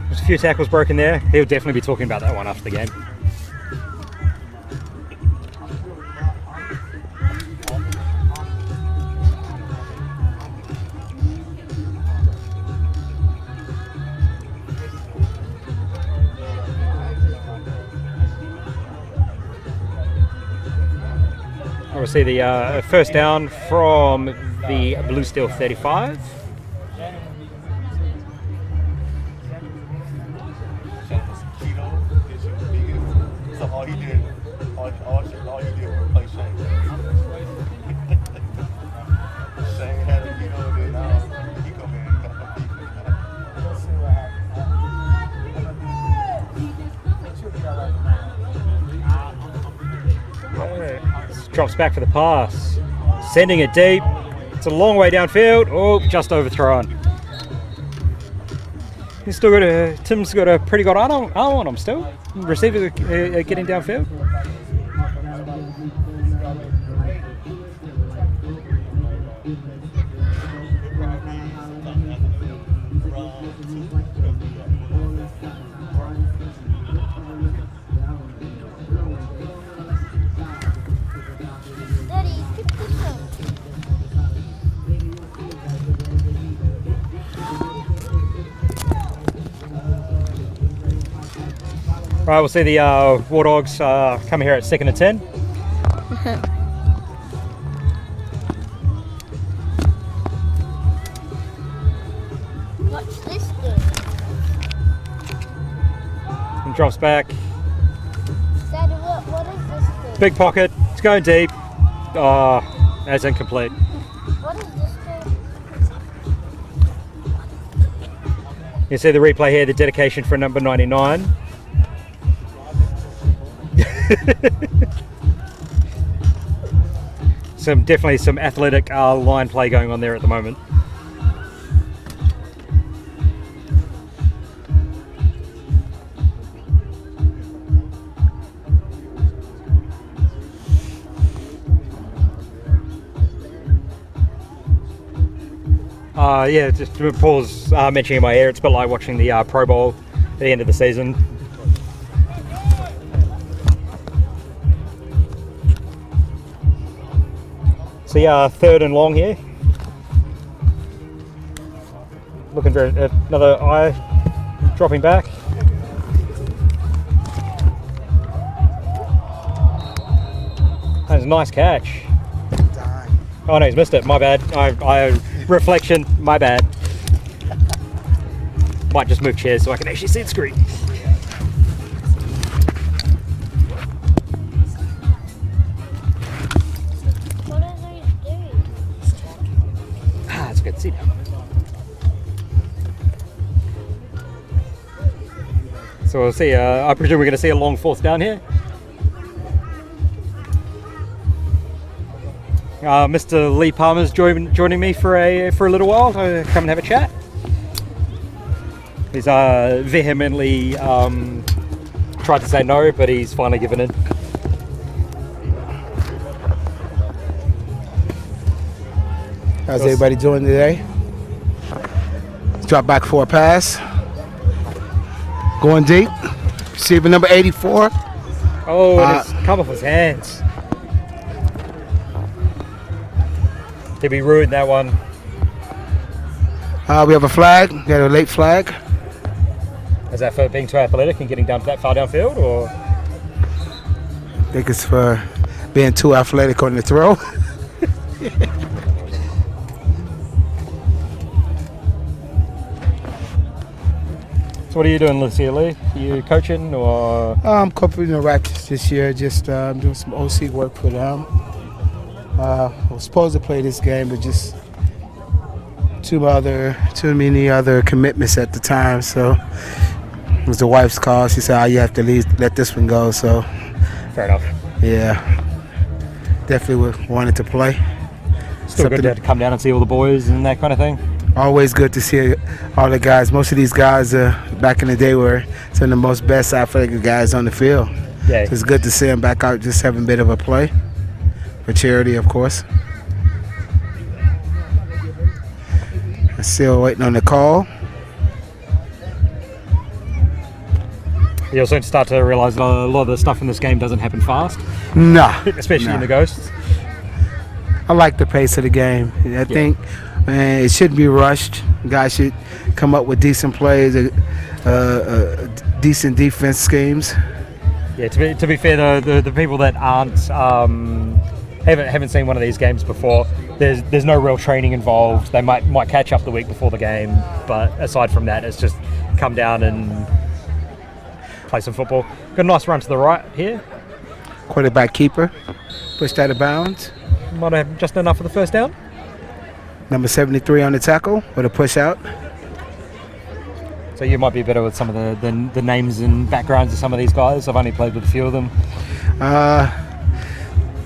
There's a few tackles broken there. He'll definitely be talking about that one after the game. We'll see the first down from the Bluesteel 35. So all he did was play Shane. Shane had a keto, and then now he come in and got a keto. Let's see what happens. Drops back for the pass. Sending it deep. It's a long way downfield. Oh, just overthrown. He's still got Tim's got a pretty good arm on him still. Receivers are getting downfield. Right, we'll see the Wardogs coming here at 2nd and 10. What's this do? And drops back. Dad, what is this do? Big pocket. It's going deep. That's incomplete. What is this do? You see the replay here, the dedication for number 99. Definitely some athletic line play going on there at the moment. Yeah, just Paul's mentioning in my ear, it's a bit like watching the Pro Bowl at the end of the season. So yeah, 3rd and long here. Looking for another eye dropping back. That's a nice catch. Oh no, he's missed it. My bad. I reflection. My bad. Might just move chairs so I can actually see the screen. What are they doing? Ah, it's good. Sit down. So we'll see. I presume we're going to see a long 4th down here. Mr. Lee Palmer's joining me for a little while to come and have a chat. He's vehemently tried to say no, but he's finally given in. How's everybody doing today? Drop back for a pass. Going deep. Receiver number 84. Oh, it's come off his hands. Did we ruin that one? We have a flag. We got a late flag. Is that for being too athletic and getting down to that far downfield, or? I think it's for being too athletic on the throw. So what are you doing this year, Lee? Are you coaching or? I'm coaching the Raptors this year. Just doing some OC work for them. I was supposed to play this game, but just too many other commitments at the time. So it was the wife's call. She said, "Oh, you have to let this one go." So Fair enough. yeah, definitely wanted to play. Still good to come down and see all the boys and that kind of thing. Always good to see all the guys. Most of these guys back in the day were some of the most best athletic guys on the field. Yeah. So it's good to see them back out just having a bit of a play. For charity, of course. I'm still waiting on the call. You also start to realise a lot of the stuff in this game doesn't happen fast. Nah. Especially in the Ghosts. I like the pace of the game. I think it shouldn't be rushed. Guys should come up with decent plays, decent defense schemes. Yeah, to be fair though, the people that aren't haven't seen one of these games before, there's no real training involved. They might catch up the week before the game, but aside from that, it's just come down and play some football. Got a nice run to the right here. Quarterback keeper, pushed out of bounds. Might have just enough for the first down. Number 73 on the tackle with a push out. So you might be better with some of the names and backgrounds of some of these guys. I've only played with a few of them.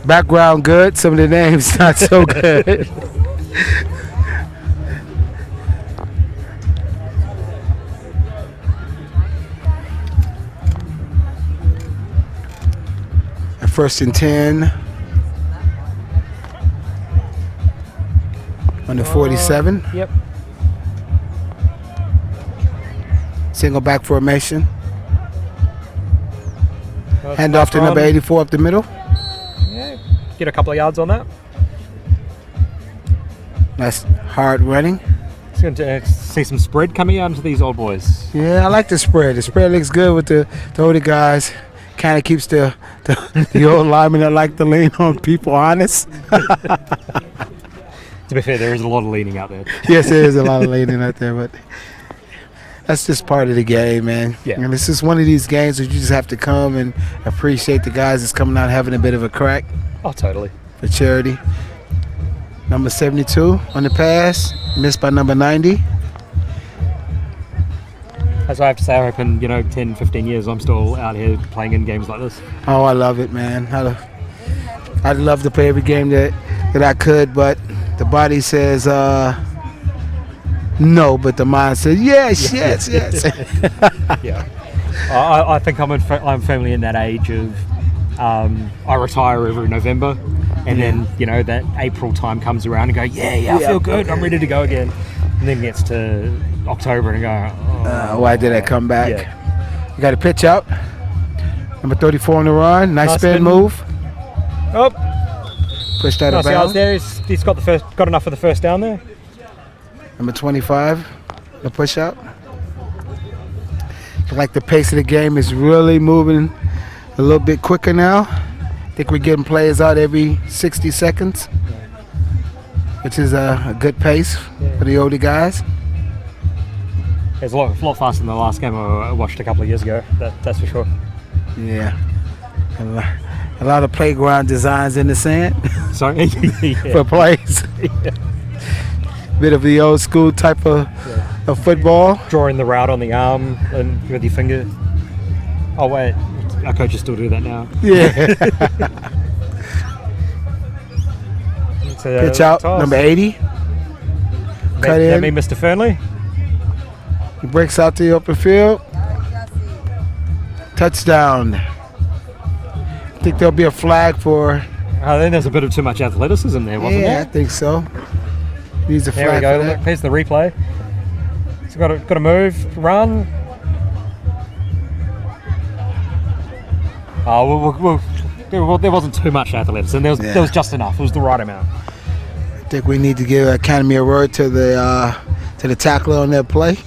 Background good, some of the names not so good. First and 10 on the 47. Yep. Single back formation. Hand Nice off to number run. 84 up the middle. Yeah, get a couple of yards on that. Nice hard running. It's going to see some spread coming out into these old boys. Yeah, I like the spread. The spread looks good with the older guys. Kind of keeps the old linemen that like to lean on people honest. To be fair, there is a lot of leaning out there. Yes, there is a lot of leaning out there, but that's just part of the game, man. Yeah. And it's just one of these games where you just have to come and appreciate the guys that's coming out having a bit of a crack Oh, totally. for charity. Number 72 on the pass, missed by number 90. As I have to say, I hope in 10, 15 years I'm still out here playing in games like this. Oh, I love it, man. I'd love to play every game that I could, but the body says no, but the mind says yes. Yeah. I think I'm firmly in that age of I retire every November, and then that April time comes around and go, yeah, I feel good. I'm ready to go again. And then gets to October and go, Why did I come back? Yeah. You got a pitch out. Number 34 on the run. Nice spin move. Oh, Pushed out of nice yards bounds. there. He's got enough for the first down there. Number 25, the push out. I like the pace of the game is really moving a little bit quicker now. I think we're getting players out every 60 seconds, which is a good pace for the older guys. It's a lot faster than the last game I watched a couple of years ago. That's for sure. Yeah. A lot of playground designs in the sand Sorry. for plays. Bit of the old school type of football. Drawing the route on the arm and with your finger. Oh wait, our coaches still do that now. Yeah. Pitch out, number 80. Cut in. That me, Mr. Fernley. He breaks out to the open field. Touchdown. I think there'll be a flag for. I think there's a bit of too much athleticism there, wasn't Yeah, I there? think so. Needs a There we flag go. for Look, that. here's the replay. He's got to move, run. Oh, there wasn't too much athleticism. There was just enough. It was the right amount. I think we need to give Academy a word to the tackler on that play.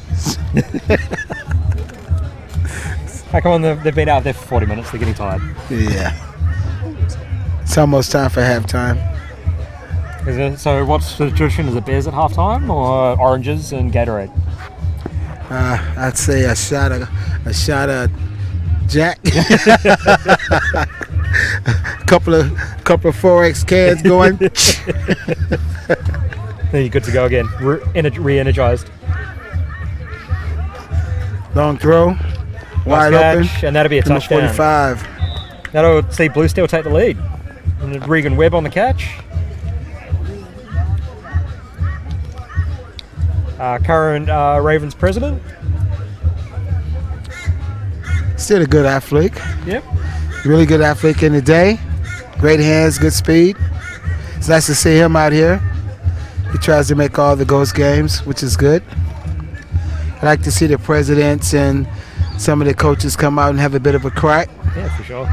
How come on? They've been out there for 40 minutes. They're getting tired. Yeah. It's almost time for halftime. So what's the tradition? Is it beers at halftime or oranges and Gatorade? I'd say a shot of Jack. couple of 4X cans going. Then you're good to go again. Re-energized. Long throw. Wide open. And that'll be a Number touchdown. 45. That'll see Bluesteel take the lead. And Regan Webb on the catch. Current Ravens president. Still a good athlete. Yep. Really good athlete in the day. Great hands, good speed. It's nice to see him out here. He tries to make all the ghost games, which is good. I like to see the presidents and some of the coaches come out and have a bit of a crack. Yeah, for sure.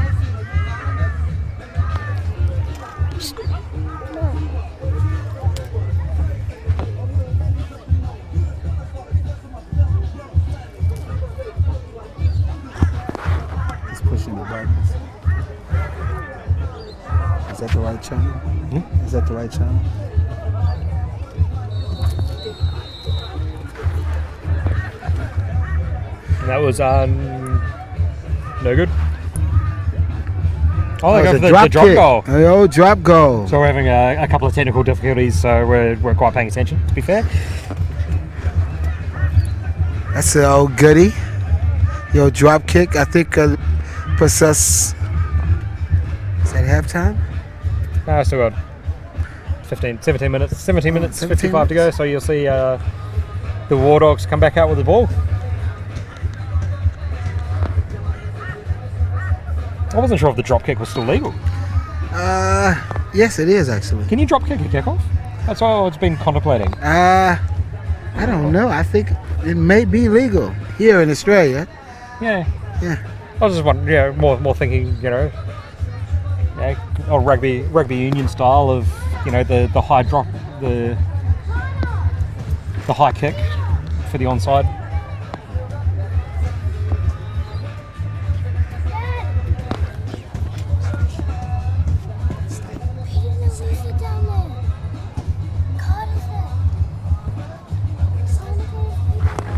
He's pushing the buttons. Is that the right channel? Is that the right channel? That was no good. Oh, they go for the drop goal. Oh, drop goal. So we're having a couple of technical difficulties, so we're quite paying attention, to be fair. That's an old goodie. Yo, drop kick. I think puts us. Is that halftime? No, still got 17 minutes, 55 to go. So you'll see the Wardogs come back out with the ball. I wasn't sure if the drop kick was still legal. Yes, it is actually. Can you drop kick a kickoff? That's all it's been contemplating. I don't know. I think it may be legal here in Australia. Yeah. Yeah. I was just wondering, more thinking, or rugby union style of, the high drop, the high kick for the onside.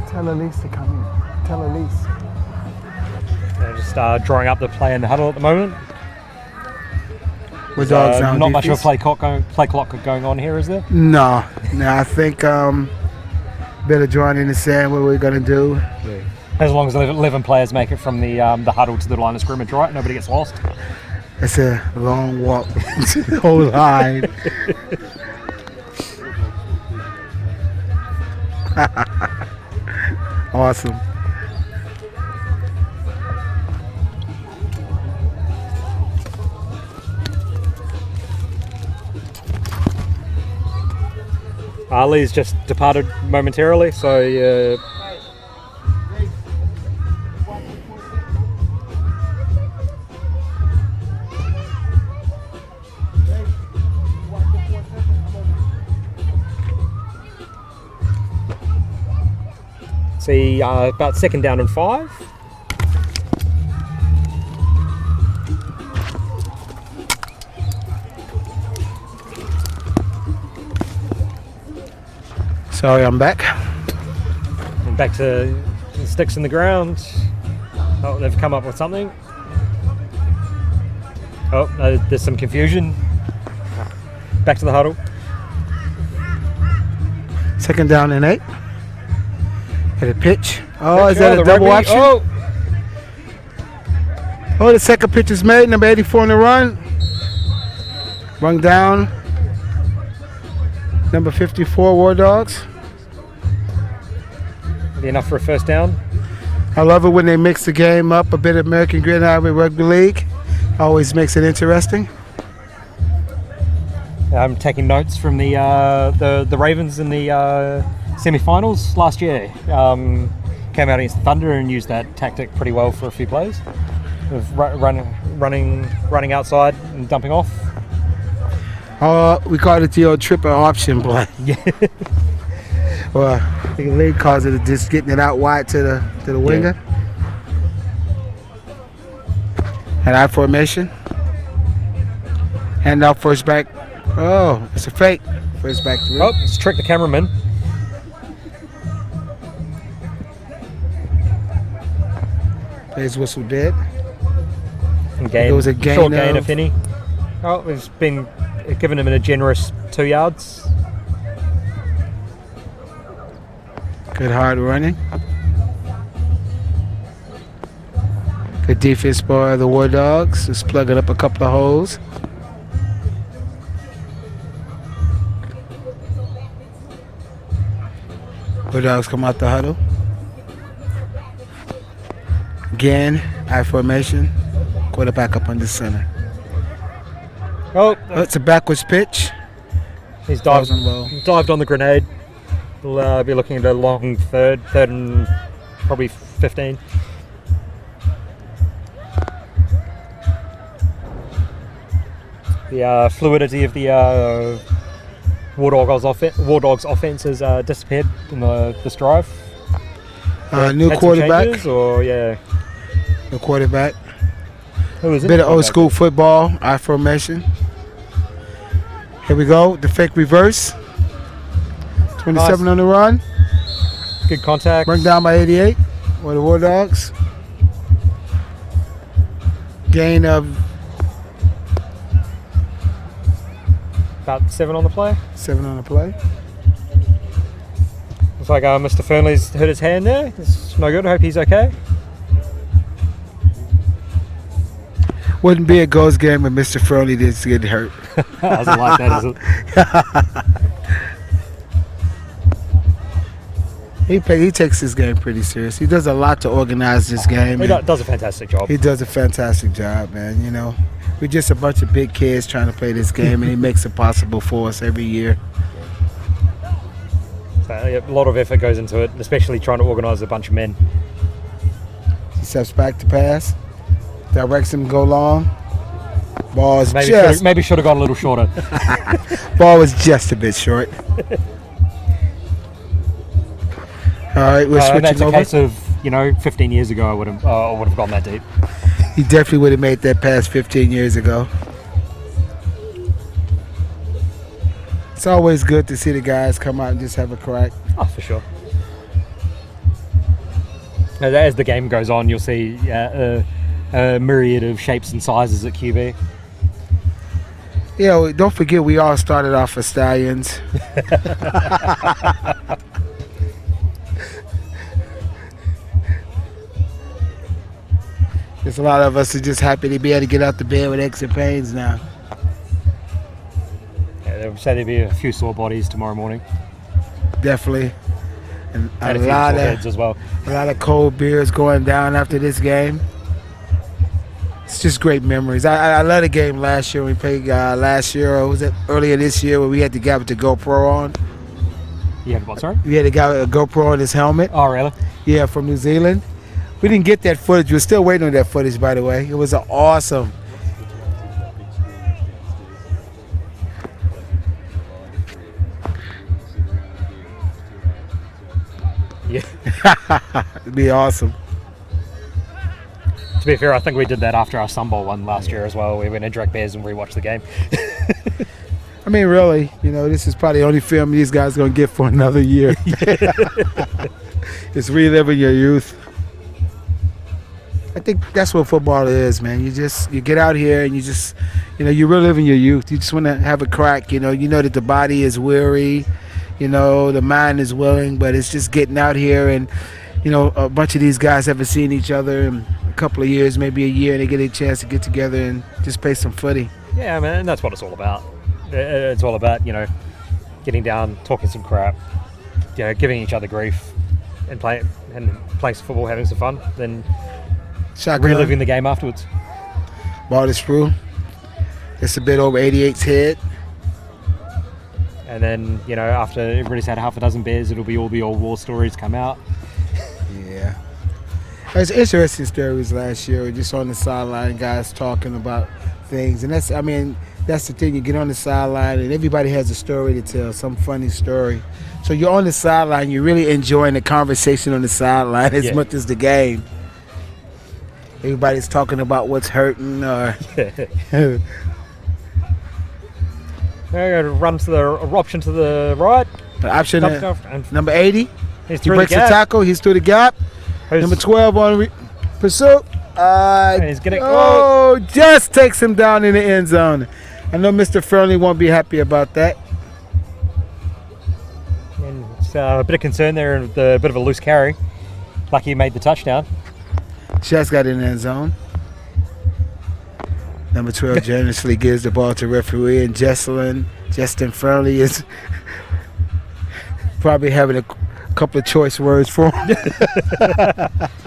Tell Elise to come in. Tell Elise. They're just drawing up the play in the huddle at the moment. With dogs down not much of a defense. play clock going on here, is there? No. I think better drawing in the sand. What we're gonna do. Yeah. As long as 11 players make it from the huddle to the line of scrimmage, right? Nobody gets lost. It's a long walk. The whole line. Awesome. Lee's just departed momentarily, so see about second down and 5. Sorry, I'm back. And back to sticks in the ground. Oh, they've come up with something. Oh, there's some confusion. Back to the huddle. Second down and 8. Hit a pitch. Oh, is that a double option? Oh, the second pitch is made. Number 84 on the run. Run down. Number 54, Wardogs. Enough for a first down. I love it when they mix the game up a bit of American Gridiron with rugby league. Always makes it interesting. I'm taking notes from the Ravens in the semi-finals last year. Came out against the Thunder and used that tactic pretty well for a few plays of running outside and dumping off. We call it the old triple option play. Yeah. Well, I think the league calls it just getting it out wide to the winger. And I formation. Hand off first back. Oh, it's a fake. First back through. Oh, let's trick the cameraman. Plays whistle dead. And gain, It was a gain short gain, of- if any. Oh, it's been given him a generous 2 yards. Good hard running. Good defense by the Wardogs. Just plugging up a couple of holes. Wardogs come out the huddle. Again, I formation. Quarterback up under center. Oh, It's a backwards pitch. he's dived on the grenade. We'll be looking at a long third and probably 15. The fluidity of the Wardogs offense has disappeared in this drive. New Had some quarterback. changes, or yeah, New quarterback. who is it? Bit of old school football. I formation. Here we go. The fake reverse. 27 Nice. on the run. Good contact. Run down by 88 for the Wardogs. Gain of About 7 on the play. 7 on the play. Looks like Mr. Fernley's hurt his hand there. It's no good. I hope he's okay. Wouldn't be a Ghost game if Mr. Furley didn't get hurt. Doesn't like that, is it? He takes this game pretty serious. He does a lot to organize this game. He does a fantastic job. He does a fantastic job, man. You know, we're just a bunch of big kids trying to play this game, and he makes it possible for us every year. So, yeah, a lot of effort goes into it, especially trying to organise a bunch of men. He steps back to pass, directs him to go long. Ball is Maybe should have gone a little shorter. ball was just a bit short. All right, we're And that's switching a over. case of 15 years ago I would have gone that deep. He definitely would have made that pass 15 years ago. It's always good to see the guys come out and just have a crack. Oh, for sure. As the game goes on, you'll see a myriad of shapes and sizes at QB. Yeah, don't forget we all started off as Stallions. There's a lot of us who are just happy to be able to get out the bed with aches and pains now. Yeah, they'll say there'll be a few sore bodies tomorrow morning. Definitely. And And a a few lot sore of heads as well. cold beers going down after this game. It's just great memories. I love the game last year. We played last year, or was it earlier this year, where we had to get with the GoPro on. You had what, sorry? We had a guy with a GoPro on his helmet. Oh, really? Yeah, from New Zealand. We didn't get that footage. We're still waiting on that footage, by the way. It was awesome. Yeah. It'd be awesome. To be fair, I think we did that after our Sunbowl one last year as well. We went and drank beers and rewatched the game. I mean, really, this is probably the only film these guys going to get for another year. It's reliving your youth. I think that's what football is, man. You get out here and you're reliving your youth. You just want to have a crack. You know that the body is weary, the mind is willing, but it's just getting out here and, a bunch of these guys haven't seen each other in a couple of years, maybe a year, and they get a chance to get together and just play some footy. Yeah, man, and that's what it's all about. It's all about, getting down, talking some crap, giving each other grief, and playing some football, having some fun, then Shotgun. reliving the game afterwards. Ball is through. It's a bit over 88's head. And then, after everybody's had half a dozen beers, it'll be all the old war stories come out. Yeah. There's interesting stories last year, just on the sideline, guys talking about things. And that's the thing. You get on the sideline and everybody has a story to tell, some funny story. So you're on the sideline, you're really enjoying the conversation on the sideline as much as the game. Everybody's talking about what's hurting or... We're going to run to the option to the right. The option and number 80. He's He through breaks the the gap. tackle. He's through the gap. Number 12 on pursuit. He's gonna Just takes him down in the end zone. I know Mr. Fernley won't be happy about that. And it's a bit of concern there, with a bit of a loose carry. Lucky he made the touchdown. Just got in the end zone. Number 12 generously gives the ball to referee, and Justin Fernley is probably having a couple of choice words for him.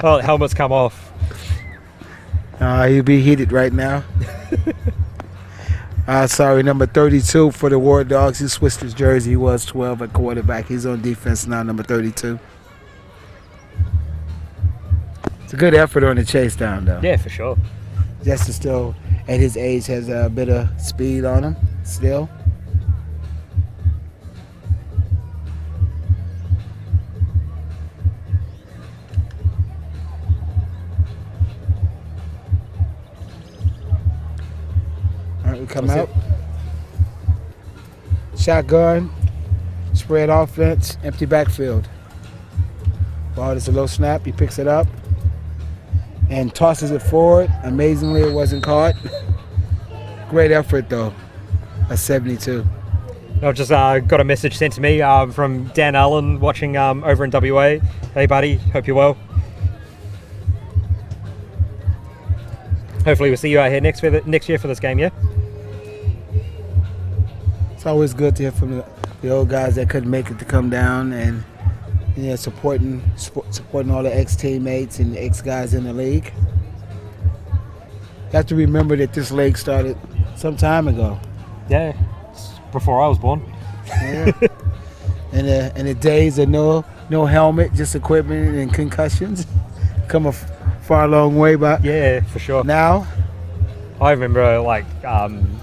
Well, helmet's come off. He'll be heated right now. Sorry, number 32 for the Wardogs. He switched his jersey. He was 12 at quarterback. He's on defense now, number 32. It's a good effort on the chase down, though. Yeah, for sure. Justin still, at his age, has a bit of speed on him still. All right, we come out. Shotgun, spread offense, empty backfield. Ball is a low snap. He picks it up and tosses it forward. Amazingly, it wasn't caught. Great effort, though. A 72. I just got a message sent to me from Dan Allen watching over in WA. Hey, buddy. Hope you're well. Hopefully we'll see you out here next year for this game, yeah? It's always good to hear from the old guys that couldn't make it to come down and supporting all the ex-teammates and ex-guys in the league. You have to remember that this league started some time ago. Yeah, before I was born. Yeah. And the days of no helmet, just equipment and concussions, come a far long way by. Yeah, for sure. Now, I remember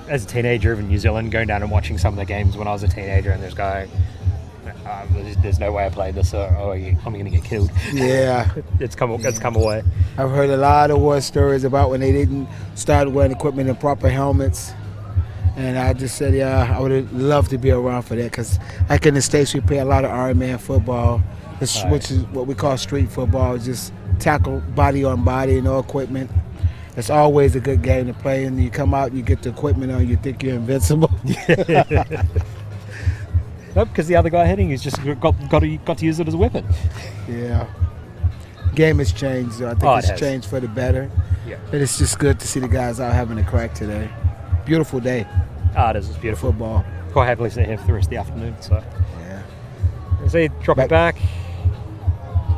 as a teenager in New Zealand going down and watching some of the games when I was a teenager, and there's going, there's no way I played this, or I'm going to get killed. yeah. It's come away. I've heard a lot of war stories about when they didn't start wearing equipment and proper helmets. And I just said, I would have loved to be around for that, because like in the States, we play a lot of Iron Man football, which is what we call street football, just tackle body on body, no equipment. It's always a good game to play, and you come out, you get the equipment on, you think you're invincible. Nope, because the other guy hitting, he's just got to use it as a weapon. Yeah. Game has changed, though. I think it's changed for the better. Yeah. But it's just good to see the guys out having a crack today. Beautiful day. It is. It's beautiful. Football. Quite happily sit here for the rest of the afternoon. So. Yeah. See, drop it back.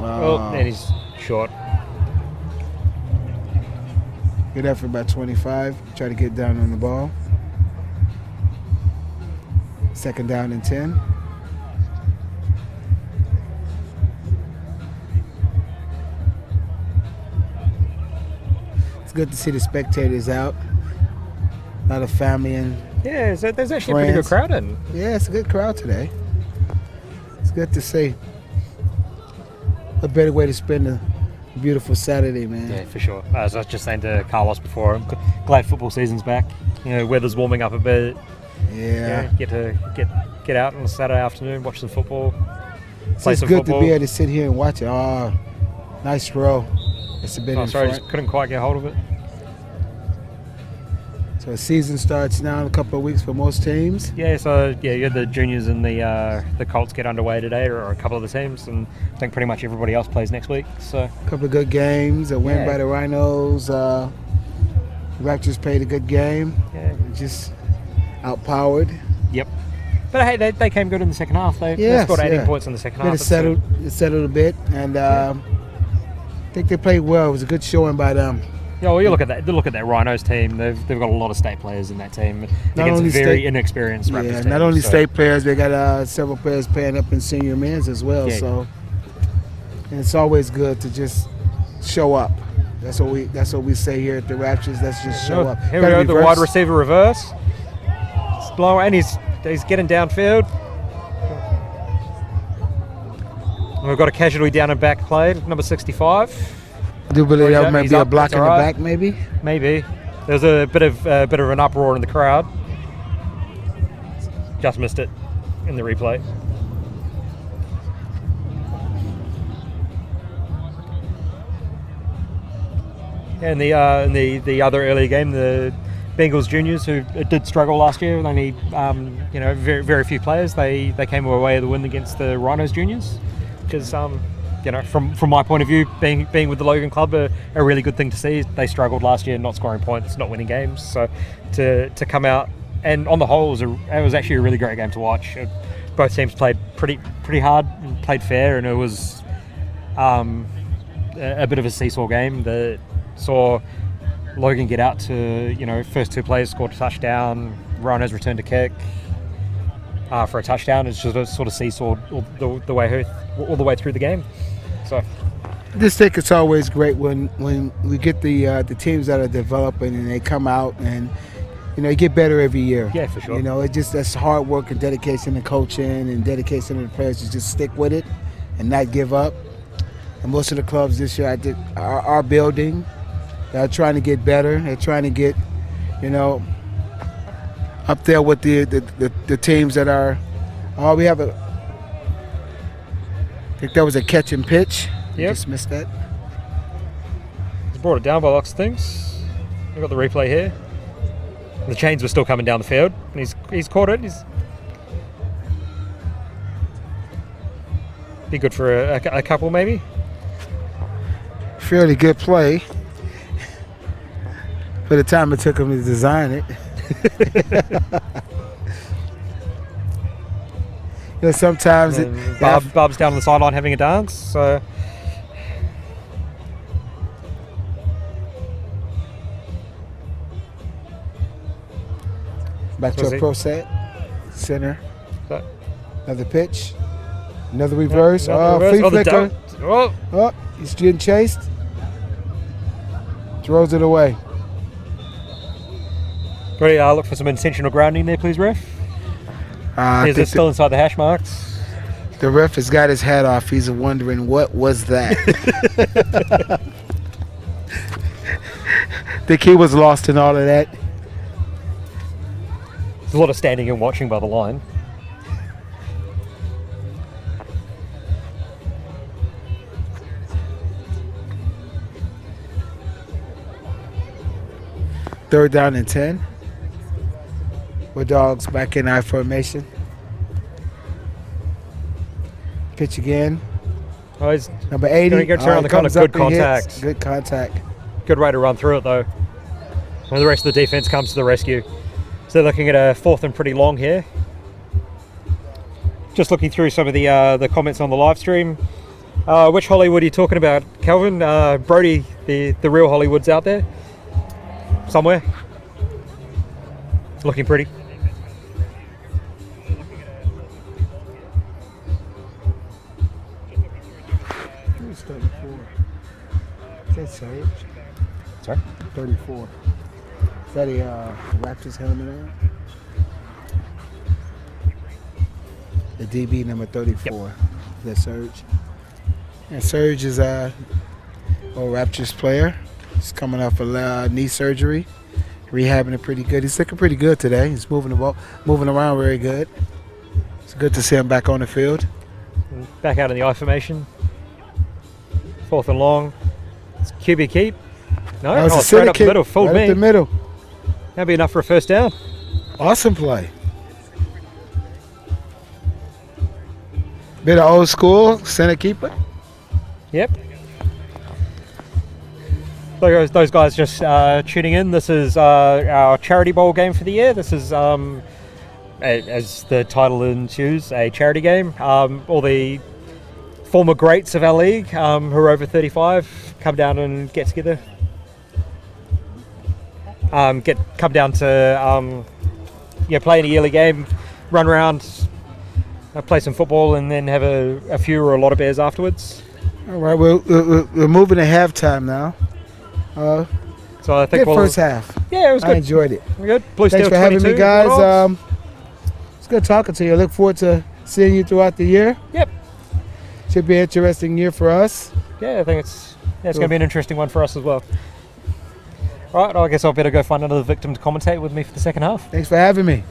Oh, And he's short. Good effort by 25. Try to get down on the ball. Second down and 10. good to see the spectators out. A lot of family and Yeah, so there's actually a pretty good friends. crowd in. Yeah, it's a good crowd today. It's good to see. A better way to spend a beautiful Saturday, man. Yeah, for sure. As I was just saying to Carlos before, I'm glad football season's back. Weather's warming up a bit. Yeah. Get to get out on a Saturday afternoon, watch some football, So play it's some good football. to be able to sit here and watch it. Oh, nice row. It's a bit in Sorry, front. just couldn't quite get hold of it. So the season starts now in a couple of weeks for most teams. Yeah, so you had the juniors and the Colts get underway today, or a couple of the teams, and I think pretty much everybody else plays next week. So A couple of good games. A win Yeah. by the Rhinos. Raptors played a good game. yeah, Just outpowered. yep. But hey, they came good in the second half. They Yes, scored 18 yeah. points in the second It half. settled a bit, and I think they played well. It was a good showing by them. Yeah, well, you look at that. Look at that Rhinos team. They've got a lot of state players in that team Not against only a very state- inexperienced Raptors Yeah, team. not only so- state players, they got several players playing up in senior men's as well. Yeah. So, and it's always good to just show up. That's what we say here at the Raptors. Let's just show up. Here we Gotta go, the reverse. wide receiver reverse. It's low, and he's getting downfield. And we've got a casualty down and back play, number 65. I do believe He's that up, might he's be a up, block that's in the all right. back, maybe. Maybe. There's a bit of an uproar in the crowd. Just missed it in the replay. And the other earlier game, the Bengals juniors, who did struggle last year with only very very few players, they came away with the win against the Rhinos juniors, which is from my point of view, being with the Logan club, a really good thing to see. They struggled last year, not scoring points, not winning games. So to come out, and on the whole, it was actually a really great game to watch. Both teams played pretty hard and played fair, and it was a bit of a seesaw game that saw Logan get out to, first two plays scored a touchdown, Rhinos returned a kick for a touchdown. It's just a sort of seesaw all the way through the game. So I just think it's always great when we get the teams that are developing and they come out and you get better every year. Yeah, for sure. That's hard work and dedication to coaching and dedication to the players to just stick with it and not give up. And most of the clubs this year are building. They're trying to get better. They're trying to get, up there with the teams that are. Oh, we have I think that was a catch and pitch. Yep. Just missed that. He's brought it down by lots of things. We've got the replay here. The chains were still coming down the field, and he's caught it. He's be good for a couple maybe. Fairly good play for the time it took him to design it. Sometimes Bob's down on the sideline having a dance. So back to Was a it? pro set, center, So- another pitch, another reverse. Another Flea reverse. flicker. Oh, He's getting chased. Throws it away. Ready, look for some intentional grounding there, please, ref. I Is it think still inside the hash marks? the ref has got his hat off. He's wondering what was that. Think he was lost in all of that. There's a lot of standing and watching by the line. Third down and 10. Wardogs back in I formation. Pitch again. Oh, he's Number 80. Gonna go around the corner. comes up Good and hits. contact. Good contact. good way to run through it though. And the rest of the defense comes to the rescue. So they're looking at a fourth and pretty long here. Just looking through some of the comments on the live stream. Which Hollywood are you talking about, Kelvin? Brody, the real Hollywood's out there somewhere. Looking pretty. Sorry? 34. Is that a Raptors helmet on? The DB number 34. Yep. That's Serge. And Serge is a Raptors player. He's coming off a knee surgery. Rehabbing it pretty good. He's looking pretty good today. He's moving the ball, moving around very good. It's good to see him back on the field. Back out in the I formation. 4th and long. It's QB keep. No, That was a straight center up the kick, middle. Fooled right me. up the middle. That'd be enough for a first down. Awesome play. Bit of old school center keeper. Yep. Those guys just tuning in. This is our charity bowl game for the year. This is, as the title ensues, a charity game. All the former greats of our league who are over 35 come down and get together. Come down to play in a yearly game, run around, play some football, and then have a few or a lot of beers afterwards. All right, we're moving to halftime now. So I think good first half. Yeah, it was good. I enjoyed it. We're good. Bluesteel Thanks for having me, 22, guys. Wardogs. It's good talking to you. I look forward to seeing you throughout the year. Yep. Should be an interesting year for us. Yeah, I think it's going to be an interesting one for us as well. All right, I guess I better go find another victim to commentate with me for the second half. Thanks for having me.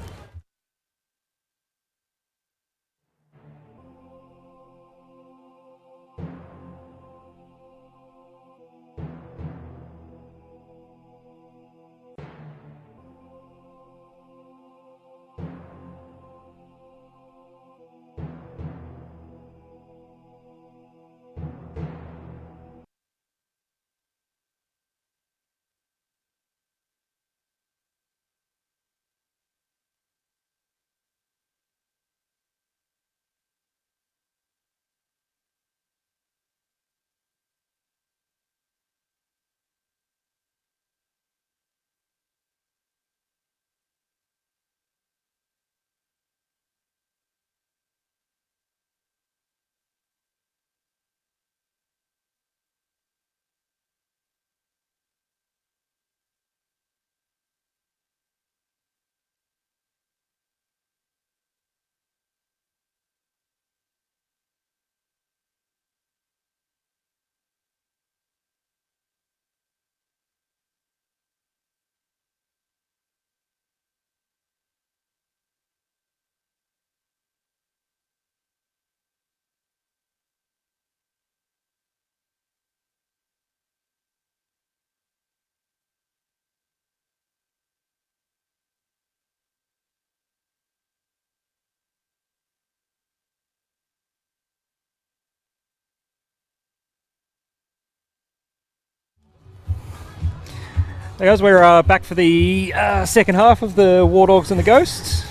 Hey guys, we're back for the second half of the Wardogs and the Ghosts.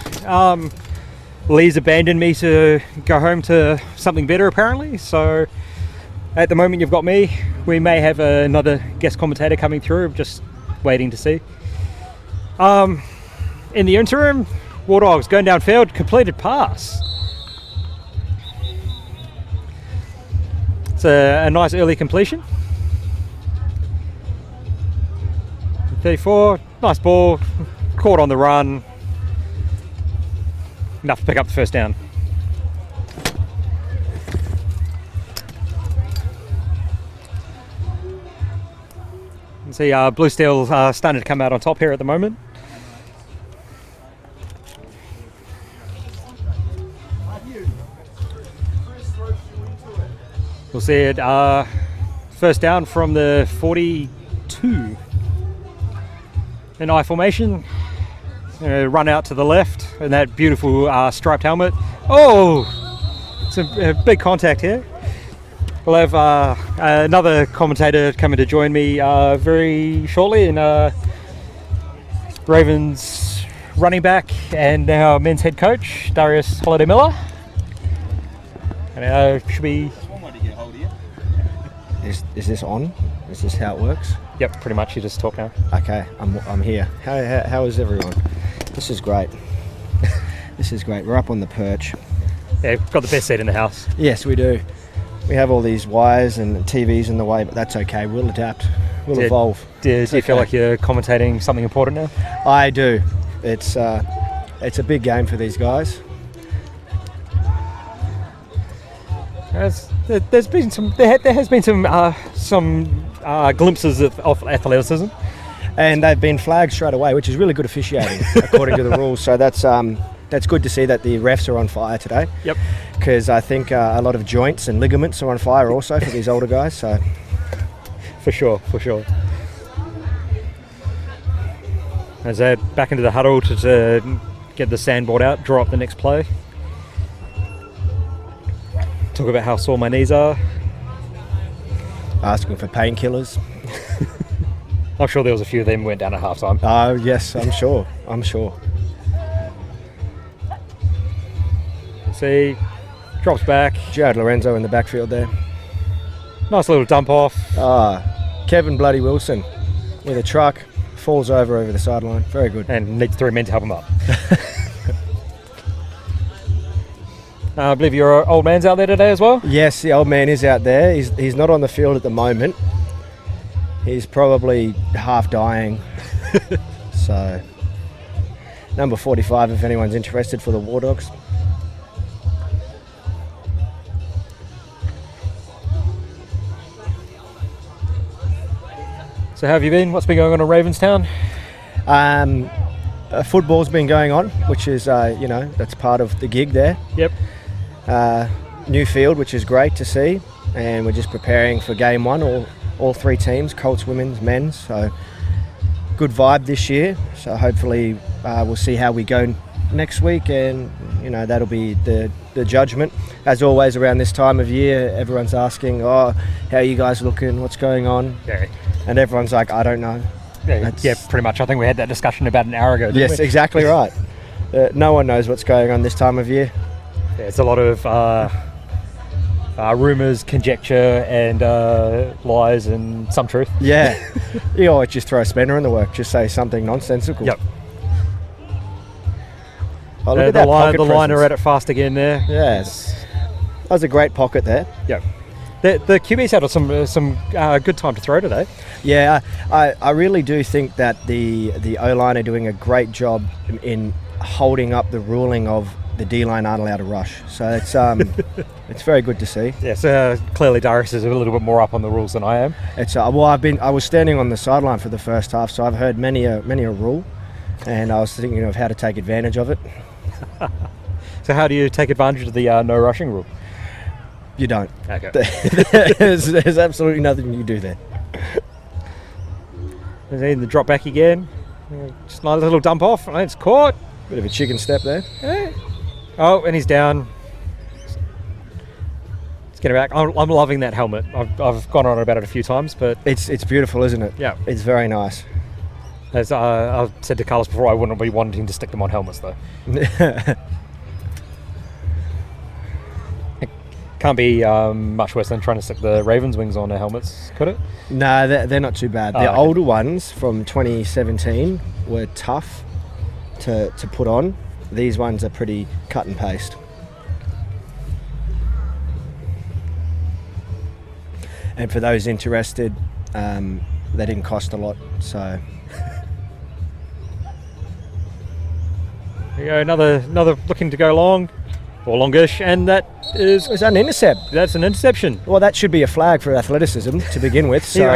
Lee's abandoned me to go home to something better apparently, so at the moment you've got me. We may have another guest commentator coming through, I'm just waiting to see. In the interim, Wardogs going downfield, completed pass. It's a nice early completion. 34, nice ball, caught on the run, enough to pick up the first down. You can see Bluesteel starting to come out on top here at the moment. We'll see it first down from the 42. In I formation, run out to the left, and that beautiful striped helmet. Oh, it's a big contact here. We'll have another commentator coming to join me very shortly, in Ravens running back and our men's head coach, Darius Holiday Miller. And should be. Is this on? Is this how it works? Yep, pretty much. You just talk now. Okay, I'm here. How is everyone? This is great. This is great. We're up on the perch. Yeah, we've got the best seat in the house. Yes, we do. We have all these wires and TVs in the way, but that's okay. We'll adapt. We'll evolve. Do you feel like you're commentating something important now? I do. It's a big game for these guys. There has been some glimpses of athleticism, and they've been flagged straight away, which is really good officiating according to the rules. So that's good to see that the refs are on fire today. Yep. Because I think a lot of joints and ligaments are on fire also for these older guys. So for sure. As they're back into the huddle to get the sandboard out, draw up the next play. Talk about how sore my knees are. Asking for painkillers. I'm sure there was a few of them went down at halftime. Oh yes, I'm sure. See, drops back. Jared Lorenzo in the backfield there. Nice little dump off. Kevin Bloody Wilson with a truck, falls over the sideline. Very good. And needs 3 men to help him up. I believe your old man's out there today as well? Yes, the old man is out there. He's not on the field at the moment. He's probably half dying. So, number 45 if anyone's interested for the Wardogs. So how have you been? What's been going on in Ravenstown? Football's been going on, which is, that's part of the gig there. Yep. New field, which is great to see, and we're just preparing for game one, all 3 teams, Colts, women's, men's, so good vibe this year. So hopefully we'll see how we go next week, and that'll be the judgment. As always around this time of year, everyone's asking, how are you guys looking, what's going on? Yeah. And everyone's like, I don't know. Yeah, pretty much. I think we had that discussion about an hour ago, didn't Yes, we? exactly right. No one knows what's going on this time of year. Yeah, it's a lot of rumours, conjecture, and lies, and some truth. Yeah. You always just throw a spanner in the work, just say something nonsensical. Yep. Oh, look at that pocket the liner presence. at it fast again there. Yes. That was a great pocket there. Yep. The QB's had some good time to throw today. Yeah, I really do think that the O-line are doing a great job in holding up the ruling of the D-line aren't allowed to rush. So it's it's very good to see. Yes, clearly Darius is a little bit more up on the rules than I am. It's I was standing on the sideline for the first half, so I've heard many a rule, and I was thinking of how to take advantage of it. So how do you take advantage of the no rushing rule? You don't. Okay. There's absolutely nothing you do there. There's the drop back again. Just a little dump off, and it's caught. Bit of a chicken step there. Yeah. Oh, and he's down. Let's get it back. I'm loving that helmet. I've gone on about it a few times, but It's beautiful, isn't it? yeah. It's very nice. As I've said to Carlos before, I wouldn't be wanting to stick them on helmets though. Can't be much worse than trying to stick the Ravens wings on their helmets, could it? No, they're not too bad. The okay. older ones from 2017 were tough to put on. These ones are pretty cut and paste. And for those interested, they didn't cost a lot, so. There you go, another looking to go long, or longish, and that is... Is that an intercept? That's an interception. Well, that should be a flag for athleticism to begin with. So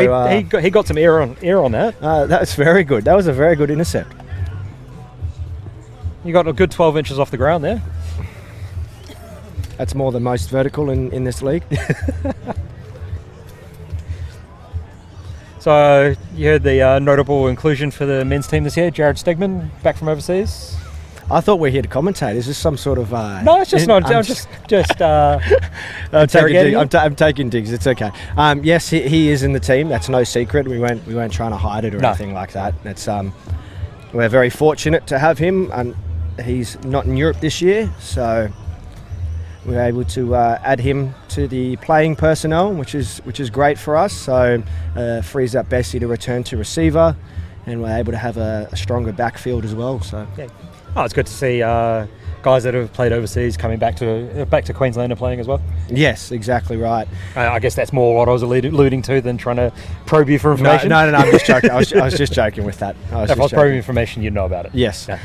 he got some air on that. that's very good. That was a very good intercept. You got a good 12 inches off the ground there. That's more than most vertical in this league. So you heard the notable inclusion for the men's team this year, Jared Stegman, back from overseas. I thought we're here to commentate. Is this some sort of? No, it's just not. I'm just. I'm taking digs. It's okay. Yes, he is in the team. That's no secret. We weren't trying to hide it or anything like that. It's we're very fortunate to have him, and he's not in Europe this year, so we're able to add him to the playing personnel, which is great for us. So frees up Bessie to return to receiver, and we're able to have a stronger backfield as well. So. Yeah. Oh, it's good to see guys that have played overseas coming back to Queensland and playing as well. Yes, exactly right. I guess that's more what I was alluding to than trying to probe you for information. No, I'm just joking. I was just joking with that. If I was probing information, you'd know about it. Yes. Yeah.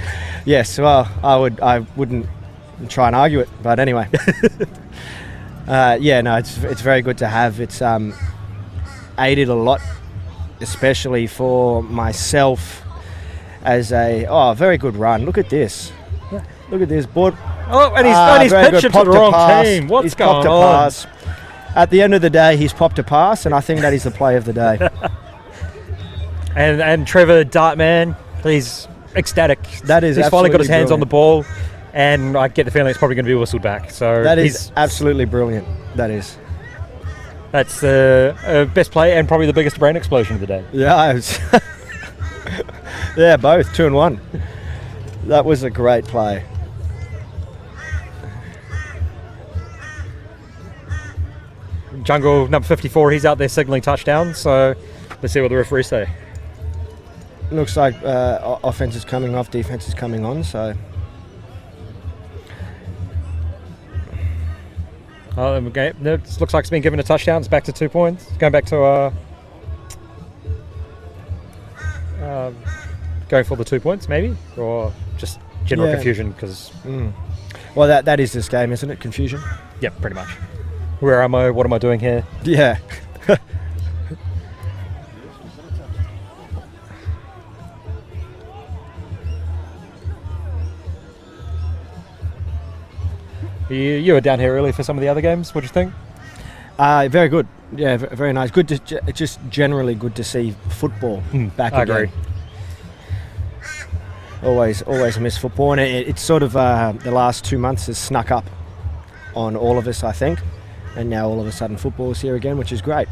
Yes. Well, I wouldn't try and argue it, but anyway. It's very good to have. It's aided a lot, especially for myself as a very good run. Look at this. Look at this board. Oh, and he's pitched it to the wrong team. What's going on? Pass. At the end of the day, he's popped a pass, and I think that is the play of the day. and Trevor Dartman, he's ecstatic. That is, he's finally got his hands brilliant on the ball, and I get the feeling it's probably going to be whistled back. So that is absolutely brilliant. That is. That's the best play and probably the biggest brain explosion of the day. Yeah, yeah, both 2 and 1. That was a great play. Jungle number 54, he's out there signalling touchdowns, so let's see what the referees say. Looks like offense is coming off, defense is coming on, so. Oh, okay. No, it looks like it's been given a touchdown. It's back to 2 points. Going back to going for the 2 points, maybe, or just general confusion because. Well, that is this game, isn't it? Confusion. Yep, pretty much. Where am I? What am I doing here? Yeah. You were down here early for some of the other games. What do you think? Very good. Yeah, very nice. Good. It's just generally good to see football back I again. agree. Always miss football, and it's sort of the last 2 months has snuck up on all of us, I think, and now all of a sudden football is here again, which is great.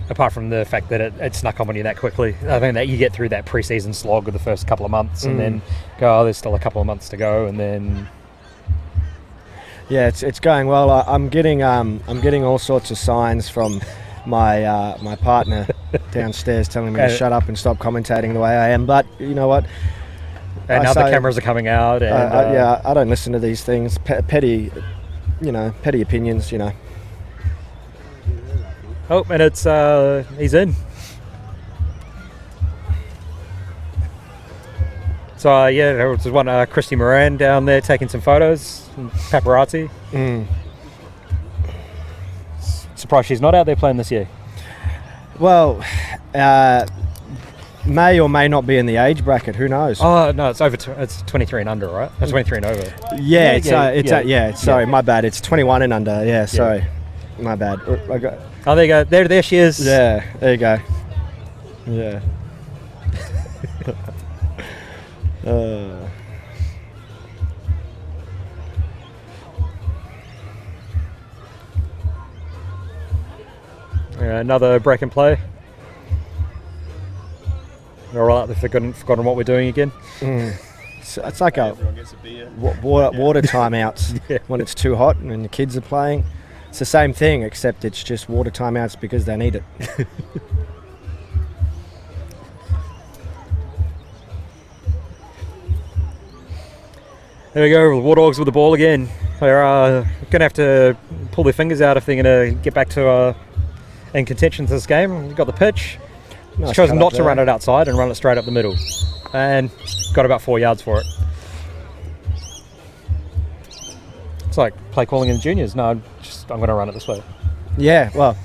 Apart from the fact that it snuck up on you that quickly, I think that you get through that pre-season slog of the first couple of months, and then go, there's still a couple of months to go, and then. Yeah, it's going well. I'm getting all sorts of signs from my my partner downstairs telling me to shut up and stop commentating the way I am. But you know what? And now the cameras are coming out. And, I don't listen to these things. Petty opinions. Oh, and it's he's in. So there was one Christy Moran down there taking some photos, paparazzi. Surprised she's not out there playing this year. Well, may or may not be in the age bracket. Who knows? Oh no, it's over. It's 23 and under, right? It's 23 and over. Yeah, sorry, my bad. It's 21 and under. Yeah, sorry, my bad. Oh, there you go. There she is. Yeah, there you go. Yeah. Another break and play. All right, they've forgotten what we're doing again. It's like a water timeouts when it's too hot and the kids are playing. It's the same thing, except it's just water timeouts because they need it. There we go, the Wardogs with the ball again. They're going to have to pull their fingers out if they're going to get back to in contention to this game. We've got the pitch. Nice chosen not to run it outside and run it straight up the middle. And got about 4 yards for it. It's like play calling in juniors. No, I'm going to run it this way. Yeah, well,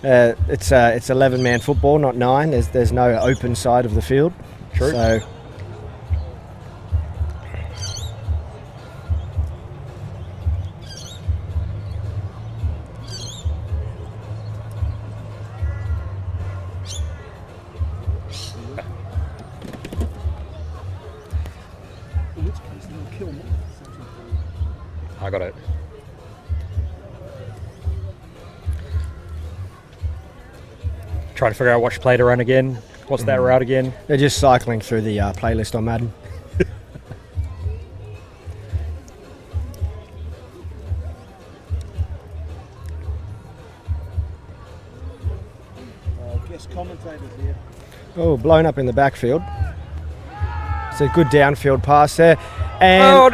it's 11-man football, not 9. There's no open side of the field. True. So. I got it. Trying to figure out which play to run again. What's that route again? They're just cycling through the playlist on Madden. Guest commentators here. Oh, blown up in the backfield. It's a good downfield pass there. And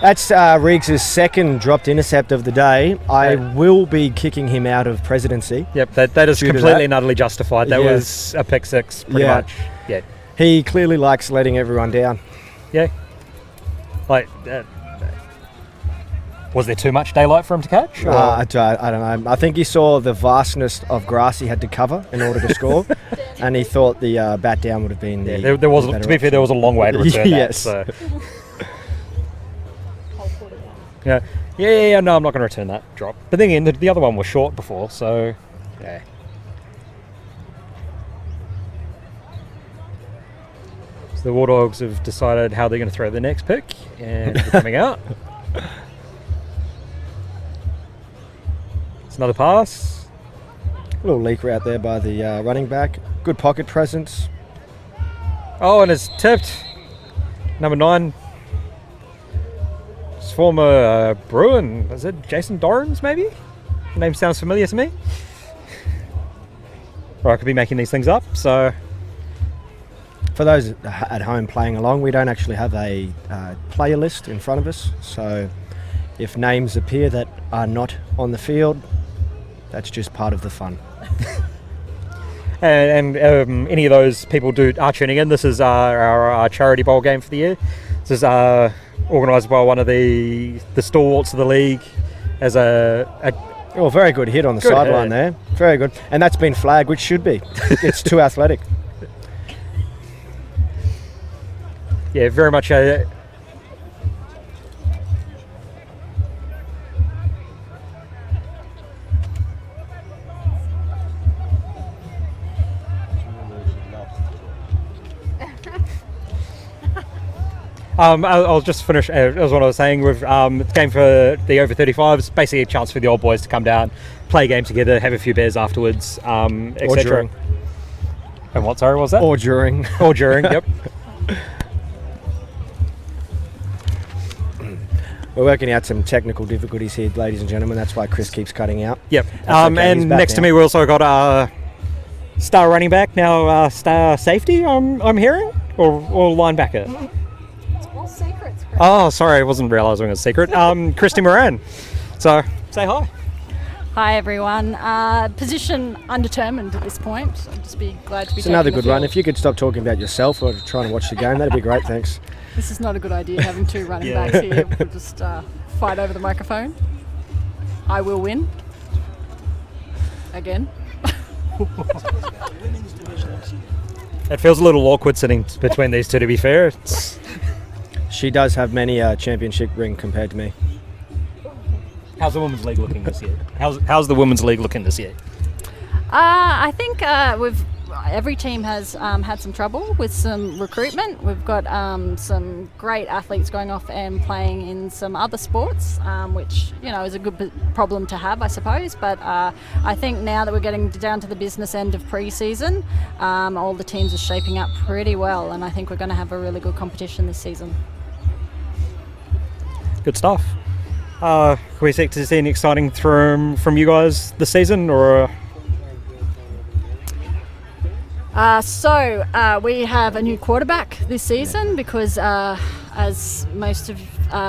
that's Riggs' second dropped intercept of the day. I will be kicking him out of presidency. Yep, that is completely and utterly justified. That was a pick six, pretty much. Yeah. He clearly likes letting everyone down. Yeah. Like, was there too much daylight for him to catch? I don't know. I think he saw the vastness of grass he had to cover in order to score, and he thought the bat down would have been the there was, to be fair, there was a long way to return yes. that. So. Yeah, no, I'm not going to return that drop. But then again, the other one was short before, so yeah. So the Wardogs have decided how they're going to throw the next pick, and they're coming out. It's another pass. A little leak out there by the running back. Good pocket presence. Oh, and it's tipped. Number 9. His former Bruin. Was it Jason Dorrans, maybe? The name sounds familiar to me. Or I could be making these things up, so... For those at home playing along, we don't actually have a player list in front of us, so if names appear that are not on the field, that's just part of the fun. And any of those people are tuning in. This is our charity bowl game for the year. This is organised by one of the stalwarts of the league as a very good hit on the sideline there. Very good. And that's been flagged, which should be. It's too athletic. Yeah, very much a... I'll just finish as what I was saying with the game for the over 35s. Basically a chance for the old boys to come down, play a game together, have a few beers afterwards, etc. Or during. And what, sorry, what was that? Or during. Or during, yep. We're working out some technical difficulties here, ladies and gentlemen. That's why Chris keeps cutting out. Yep. Okay, and next to me, we also got star running back, now star safety, I'm hearing, or linebacker. It's all secrets, Chris. Oh, sorry, I wasn't realising it was a secret. Christy Moran. So, say hi. Hi everyone. Position undetermined at this point. I'll just be glad to be. It's another good run. If you could stop talking about yourself or trying to watch the game, that'd be great. Thanks. This is not a good idea having two running backs here. We'll just fight over the microphone. I will win. Again. It feels a little awkward sitting between these two, to be fair. She does have many championship ring compared to me. How's the women's league looking this year? How's the women's league looking this year? I think every team has had some trouble with some recruitment. We've got some great athletes going off and playing in some other sports, which is a good problem to have, I suppose. But I think now that we're getting down to the business end of pre-season, all the teams are shaping up pretty well, and I think we're going to have a really good competition this season. Good stuff. Can we expect to see anything exciting from you guys this season, or? We have a new quarterback this season because, as most of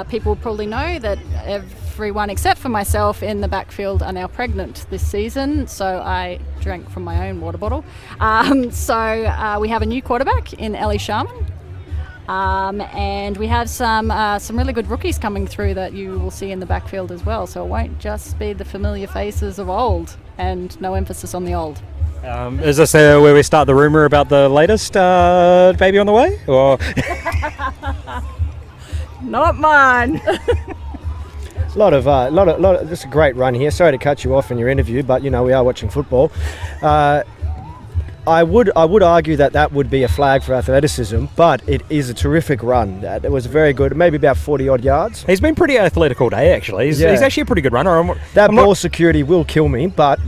people probably know, that everyone except for myself in the backfield are now pregnant this season. So I drank from my own water bottle. We have a new quarterback in Ellie Sharman. And we have some really good rookies coming through that you will see in the backfield as well. So it won't just be the familiar faces of old, and no emphasis on the old. Is this where we start the rumour about the latest baby on the way? Or Not mine. A lot of. This is a great run here. Sorry to cut you off in your interview, but we are watching football. I would argue that would be a flag for athleticism, but it is a terrific run. It was very good, maybe about 40-odd yards. He's been pretty athletic all day, actually. He's actually a pretty good runner. Ball security will kill me, but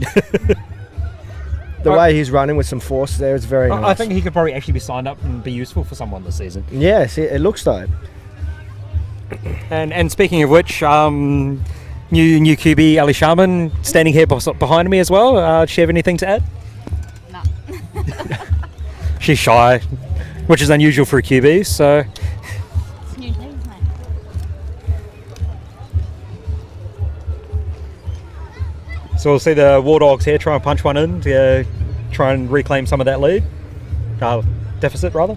the way he's running with some force there is very nice. I think he could probably actually be signed up and be useful for someone this season. Yes, it looks so. And speaking of which, new QB Ali Sharman standing here behind me as well. Does she have anything to add? No. She's shy. which is unusual for a QB. So It's new things, mate. we'll see the Wardogs here try and punch one in to try and reclaim some of that lead, deficit rather.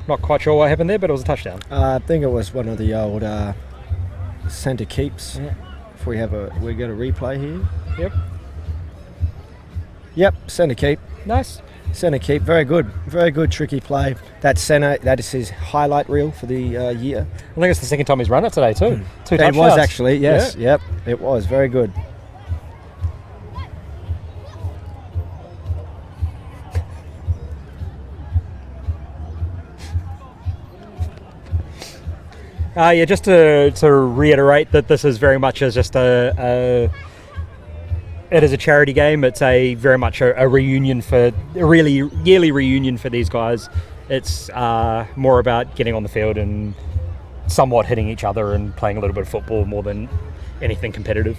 Not quite sure what happened there, but it was a touchdown. I think it was one of the old centre keeps. Yeah. If we get a replay here. Yep. Yep, centre keep. Nice. Centre keep, very good tricky play. That centre, that is his highlight reel for the year. I think it's the second time he's run it today too. Two It touchdowns. was actually, yes, Yeah. yep, it was very good. Just to reiterate that this is very much as just it is a charity game. It's very much a reunion for a really yearly reunion for these guys. It's more about getting on the field and somewhat hitting each other and playing a little bit of football more than anything competitive.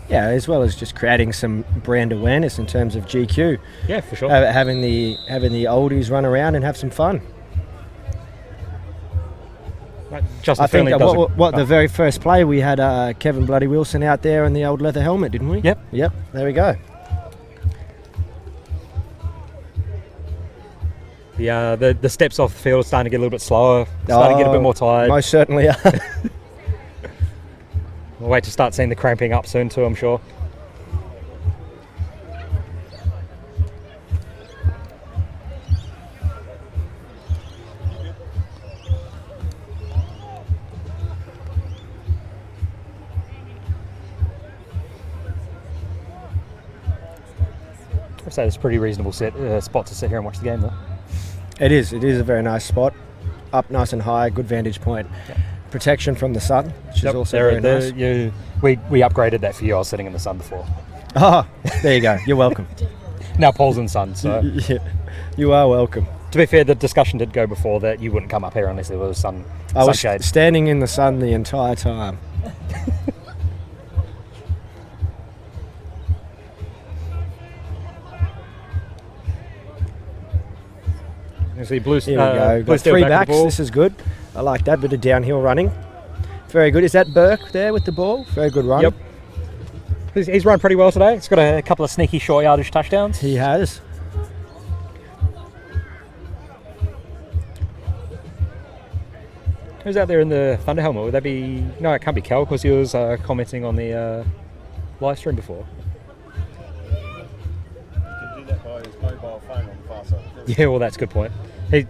Yeah, as well as just creating some brand awareness in terms of GQ. Yeah, for sure. Having the oldies run around and have some fun. Justin I think Fernley does the very first play we had Kevin Bloody Wilson out there in the old leather helmet, didn't we? Yep. Yep. There we go. The steps off the field are starting to get a little bit slower, starting to get a bit more tired. Most certainly are. We'll wait to start seeing the cramping up soon too, I'm sure. I'd say it's a pretty reasonable spot to sit here and watch the game though. It is a very nice spot. Up nice and high, good vantage point. Yep. Protection from the sun, which is also very nice. We upgraded that for you. I was sitting in the sun before. Oh, there you go. You're welcome. Now Paul's in sun, so Yeah, you are welcome. to be fair, the discussion did go before that you wouldn't come up here unless there was I was sunshade. standing in the sun the entire time. You see Bluesteel, Here we go. Got Bluesteel three back backs. the ball. This is good. I like that bit of downhill running. Very good. Is that Burke there with the ball? Very good run. Yep. He's run pretty well today. He's got a couple of sneaky short yardage touchdowns. He has. Who's out there in the Thunder helmet? Would that be... No, it can't be Cal because he was commenting on the live stream before. You can do that by his mobile phone on the far side. Yeah, well, that's a good point. He...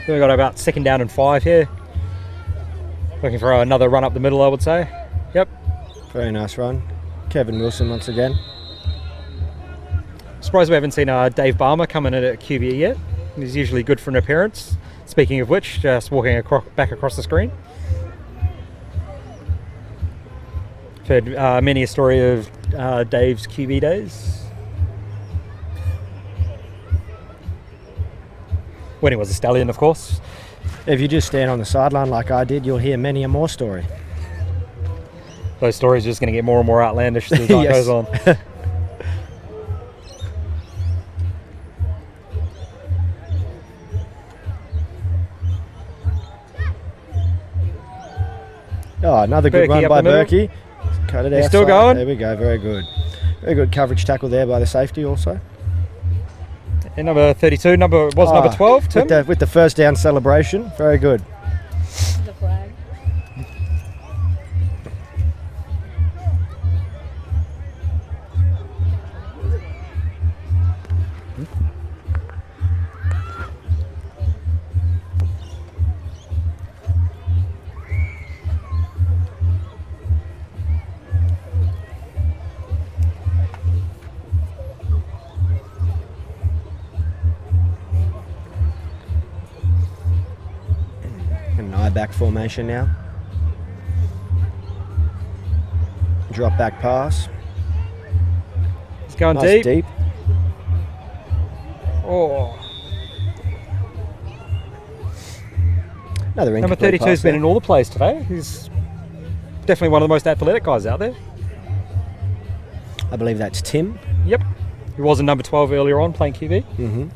So we've got about 2nd down and 5 here. Looking for another run up the middle, I would say. Yep. Very nice run. Kevin Wilson once again. Surprised we haven't seen Dave Barmer coming in at QB yet. He's usually good for an appearance. Speaking of which, just walking back across the screen. I've heard many a story of Dave's QB days. When he was a stallion, of course. If you just stand on the sideline like I did, you'll hear many a more story. Those stories are just going to get more and more outlandish as the night Yes. goes on. Oh, another good Berkey run up by the middle. Berkey. Cut it He's outside. still going. There we go. Very good. Very good coverage tackle there by the safety also. And number 32, number 12, Tim. With the first down celebration. Very good. The flag. An eye back formation now. Drop back pass. Going Nice deep. Oh. Another Number incomplete 32's pass been there. in all the plays today. He's definitely one of the most athletic guys out there. I believe that's Tim. Yep. He was in number 12 earlier on, playing QB. Mm-hmm.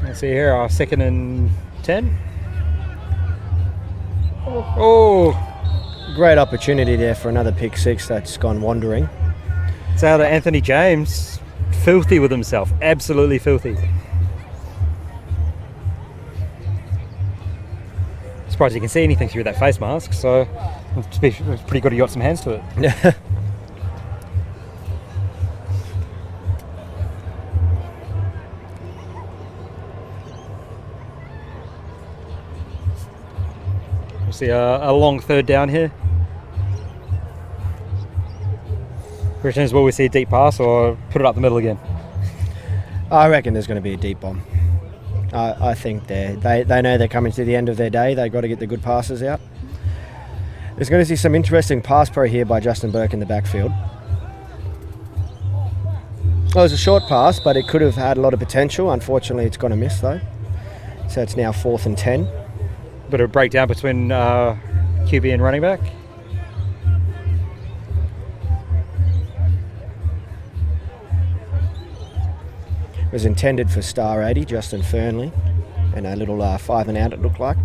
Let's see here, our 2nd and 10. Oh, Great opportunity there for another pick six that's gone wandering. it's out of Anthony James. Filthy with himself, absolutely filthy. Surprised you can see anything through that face mask, so it's pretty good he got some hands to it. We'll see a long 3rd down here. Question is, will we see a deep pass or put it up the middle again? I reckon there's going to be a deep bomb. I think they know they're coming to the end of their day. They've got to get the good passes out. There's going to see some interesting pass pro here by Justin Burke in the backfield. Well, it was a short pass, but it could have had a lot of potential. Unfortunately, it's going to miss though. So it's now 4th and 10. Bit of a breakdown between QB and running back. It was intended for star 80, Justin Fernley, and a little 5 and out it looked like.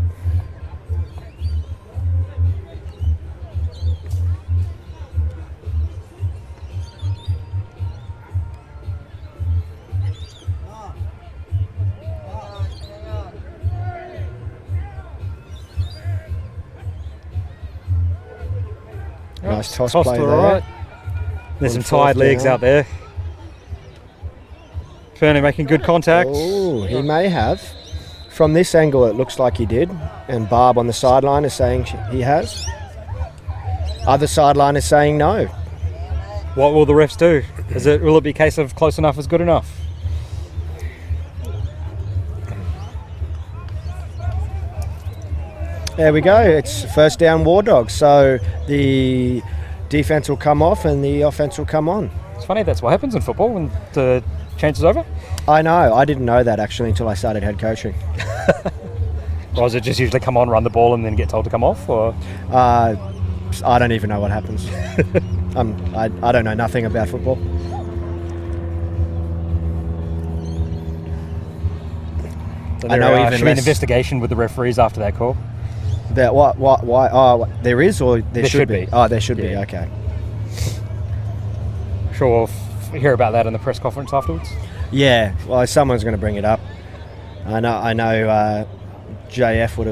Nice toss Tossed play to the there. right. There's some On 4th tired legs down. out there. Fernley making good contact. Oh, he may have. From this angle, it looks like he did. And Barb on the sideline is saying he has. Other sideline is saying no. What will the refs do? Will it be a case of close enough is good enough? There we go. It's 1st down Wardogs. So the defense will come off and the offense will come on. It's funny, that's what happens in football when the chance is over. I know. I didn't know that actually until I started head coaching. Or does it just usually come on, run the ball, and then get told to come off? Or I don't even know what happens. I don't know nothing about football. I know even should be an less. investigation with the referees after that call. That why? Oh, there is or there should be. be. Oh, there should be. Yeah. Okay. Sure, we'll hear about that in the press conference afterwards. Yeah. Well, someone's going to bring it up. I know. JF would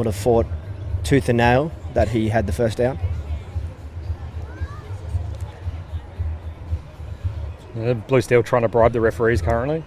have fought tooth and nail that he had the 1st down. Bluesteel trying to bribe the referees currently.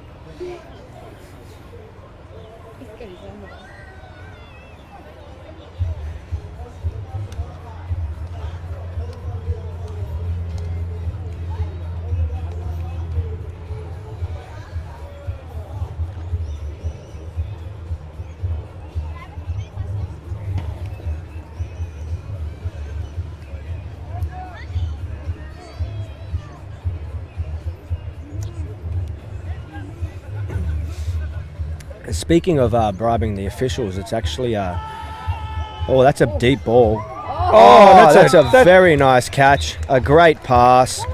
Speaking of bribing the officials, it's actually that's a deep ball. Oh, That's a very nice catch. A great pass.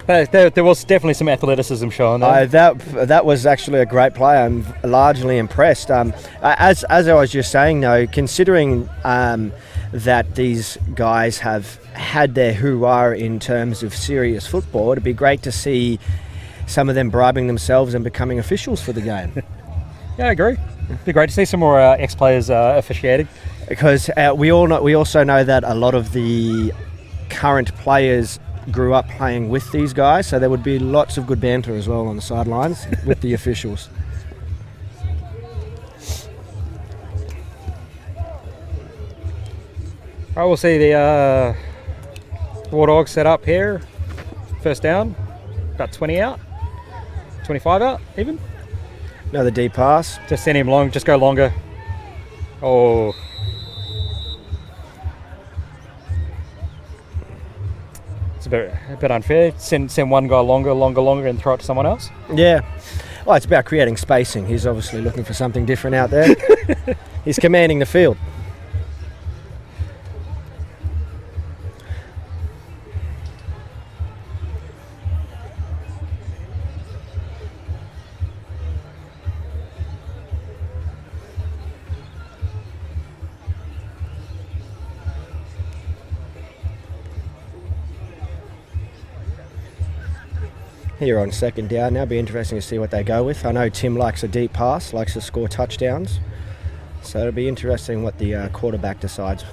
There was definitely some athleticism shown there. That was actually a great play. I'm largely impressed. As I was just saying, though, considering that these guys have had their hoorah in terms of serious football, it'd be great to see some of them bribing themselves and becoming officials for the game. Yeah, I agree. It'd be great to see some more ex-players officiating. Because we also know that a lot of the current players grew up playing with these guys, so there would be lots of good banter as well on the sidelines with the officials. Right, we'll see the Wardogs set up here. First down, about 20 out, 25 out even. Another deep pass. Just send him long, just go longer. Oh. It's a bit unfair. Send one guy longer, and throw it to someone else. Yeah. Well, it's about creating spacing. He's obviously looking for something different out there. He's commanding the field. Here on second down now, be interesting to see what they go with. I know Tim likes a deep pass, likes to score touchdowns. So it'll be interesting what the quarterback decides.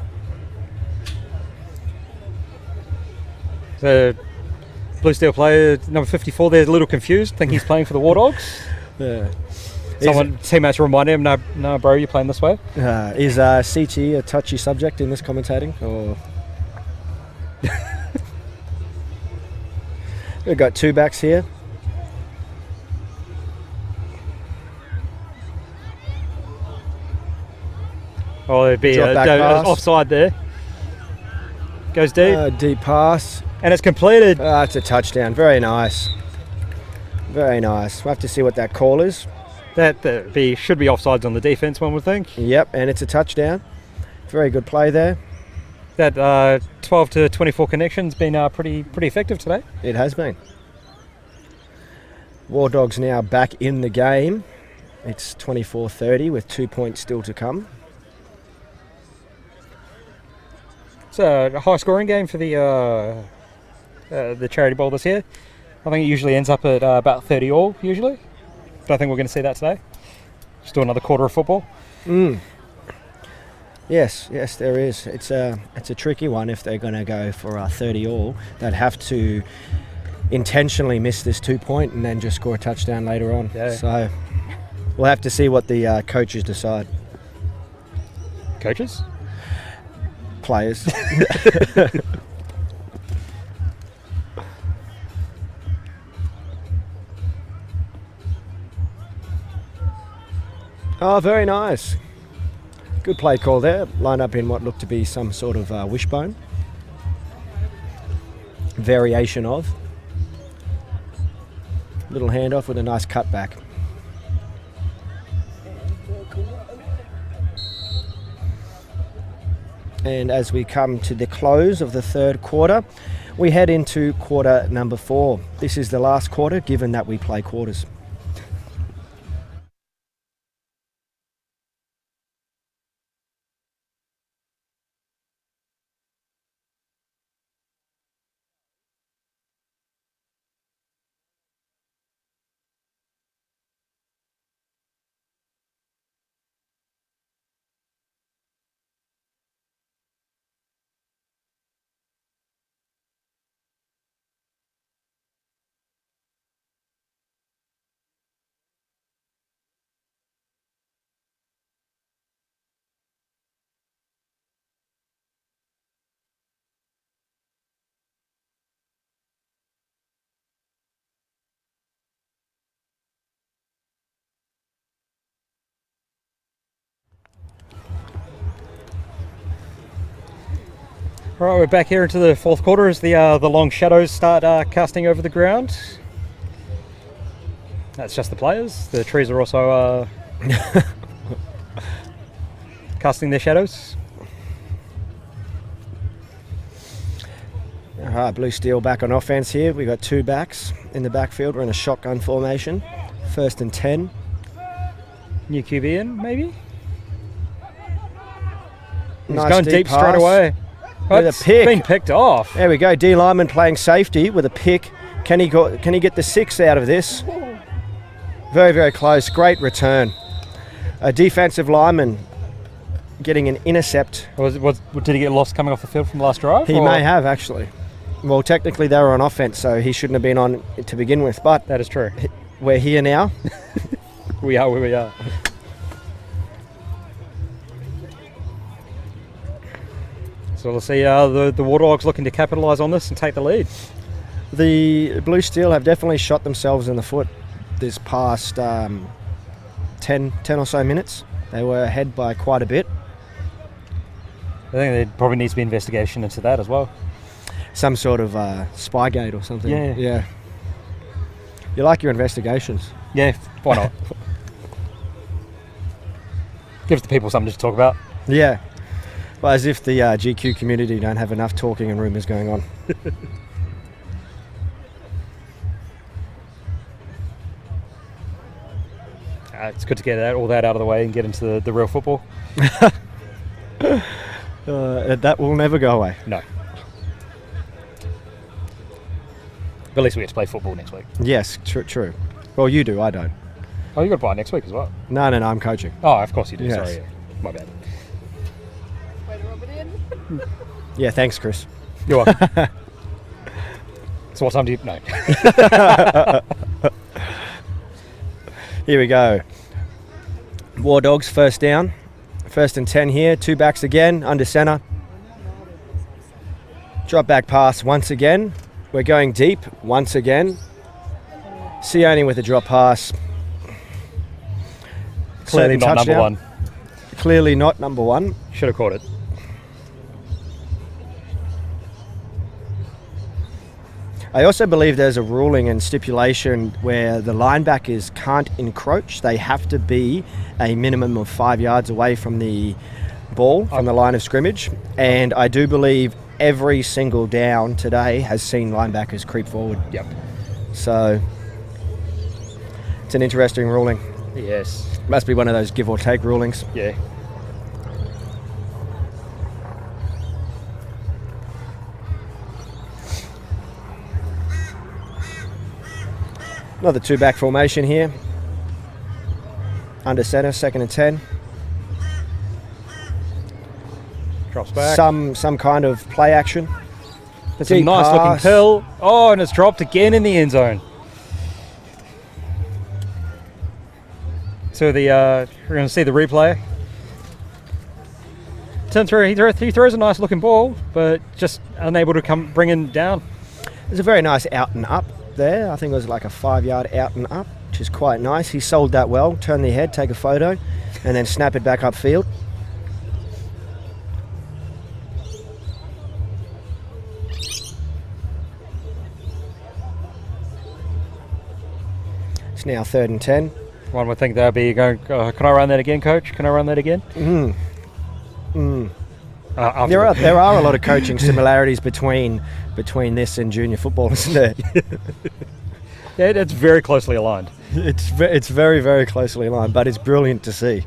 The Bluesteel player, number 54, there's a little confused, think he's playing for the Wardogs. Yeah. Teammates remind him, no bro, you're playing this way. Is CT a touchy subject in this commentating? Or we've got two backs here. Oh, there'd be Drop back pass. offside there. Goes deep. Deep pass. And it's completed. It's a touchdown. Very nice. Very nice. We'll have to see what that call is. That should be offsides on the defense, one would think. Yep, and it's a touchdown. Very good play there. That 12 to 24 connection's been pretty effective today. It has been. Wardogs now back in the game. It's 24-30 with 2 points still to come. It's a high scoring game for the charity bowl this year. I think it usually ends up at about 30 all usually. But I think we're going to see that today. Just do another quarter of football. Yes, there is. It's a tricky one if they're going to go for 30 all. They'd have to intentionally miss this 2 point and then just score a touchdown later on. Yeah. So we'll have to see what the coaches decide. Coaches? Players. Oh, very nice. Good play call there. Line up in what looked to be some sort of wishbone. Variation of. Little handoff with a nice cutback. And as we come to the close of the third quarter, we head into quarter number 4. This is the last quarter, given that we play quarters. All right, we're back here into the fourth quarter as the long shadows start casting over the ground. That's just the players. The trees are also casting their shadows. All right, Bluesteel back on offense here. We've got two backs in the backfield. We're in a shotgun formation. 1st and 10. New QB in, maybe? He's Nice going deep pass. straight away. With It's a pick. been picked off. There we go. D lineman playing safety with a pick. Can he get the 6 out of this? Very, very close. Great return. A defensive lineman getting an intercept. Did he get lost coming off the field from the last drive? He may have, actually. Well, technically they were on offense, so he shouldn't have been on to begin with. But That is true. we're here now. We are where we are. So we'll see the Wardogs looking to capitalise on this and take the lead. The Bluesteel have definitely shot themselves in the foot this past 10 or so minutes. They were ahead by quite a bit. I think there probably needs to be investigation into that as well. Some sort of Spygate or something. Yeah. You like your investigations. Yeah, why not? Gives the people something to talk about. Yeah. Well, as if the GQ community don't have enough talking and rumours going on. It's good to get all that out of the way and get into the real football. That will never go away. No. But at least we get to play football next week. Yes, true. Well, you do, I don't. Oh, you got to play next week as well. No, I'm coaching. Oh, of course you do. Yes. Sorry, yeah. My bad. Yeah, thanks, Chris. You're welcome. So what time do you... No. Here we go. Wardogs, first down. 1st and 10 here. 2 backs again, under centre. Drop back pass once again. We're going deep once again. Sione with a drop pass. Clearly not touchdown. number one. Clearly not number one. Should have caught it. I also believe there's a ruling and stipulation where the linebackers can't encroach. They have to be a minimum of 5 yards away from the ball, from the line of scrimmage. And I do believe every single down today has seen linebackers creep forward. Yep. So it's an interesting ruling. Yes. Must be one of those give or take rulings. Yeah. Another 2-back formation here. Under centre, 2nd and 10. Drops back. Some kind of play action. It's a Deep nice looking pass. pill. Oh, and it's dropped again in the end zone. So we're going to see the replay. Turn through. He throws a nice looking ball, but just unable to bring him down. There's a very nice out and up there. I think it was like a 5-yard out and up, which is quite nice. He sold that well. Turn the head, take a photo, and then snap it back upfield. It's now 3rd and 10. One would think they'd be going, can I run that again, coach? Can I run that again? There are a lot of coaching similarities between this and junior football, isn't there? Yeah, it's very closely aligned. It's very, very closely aligned, but it's brilliant to see.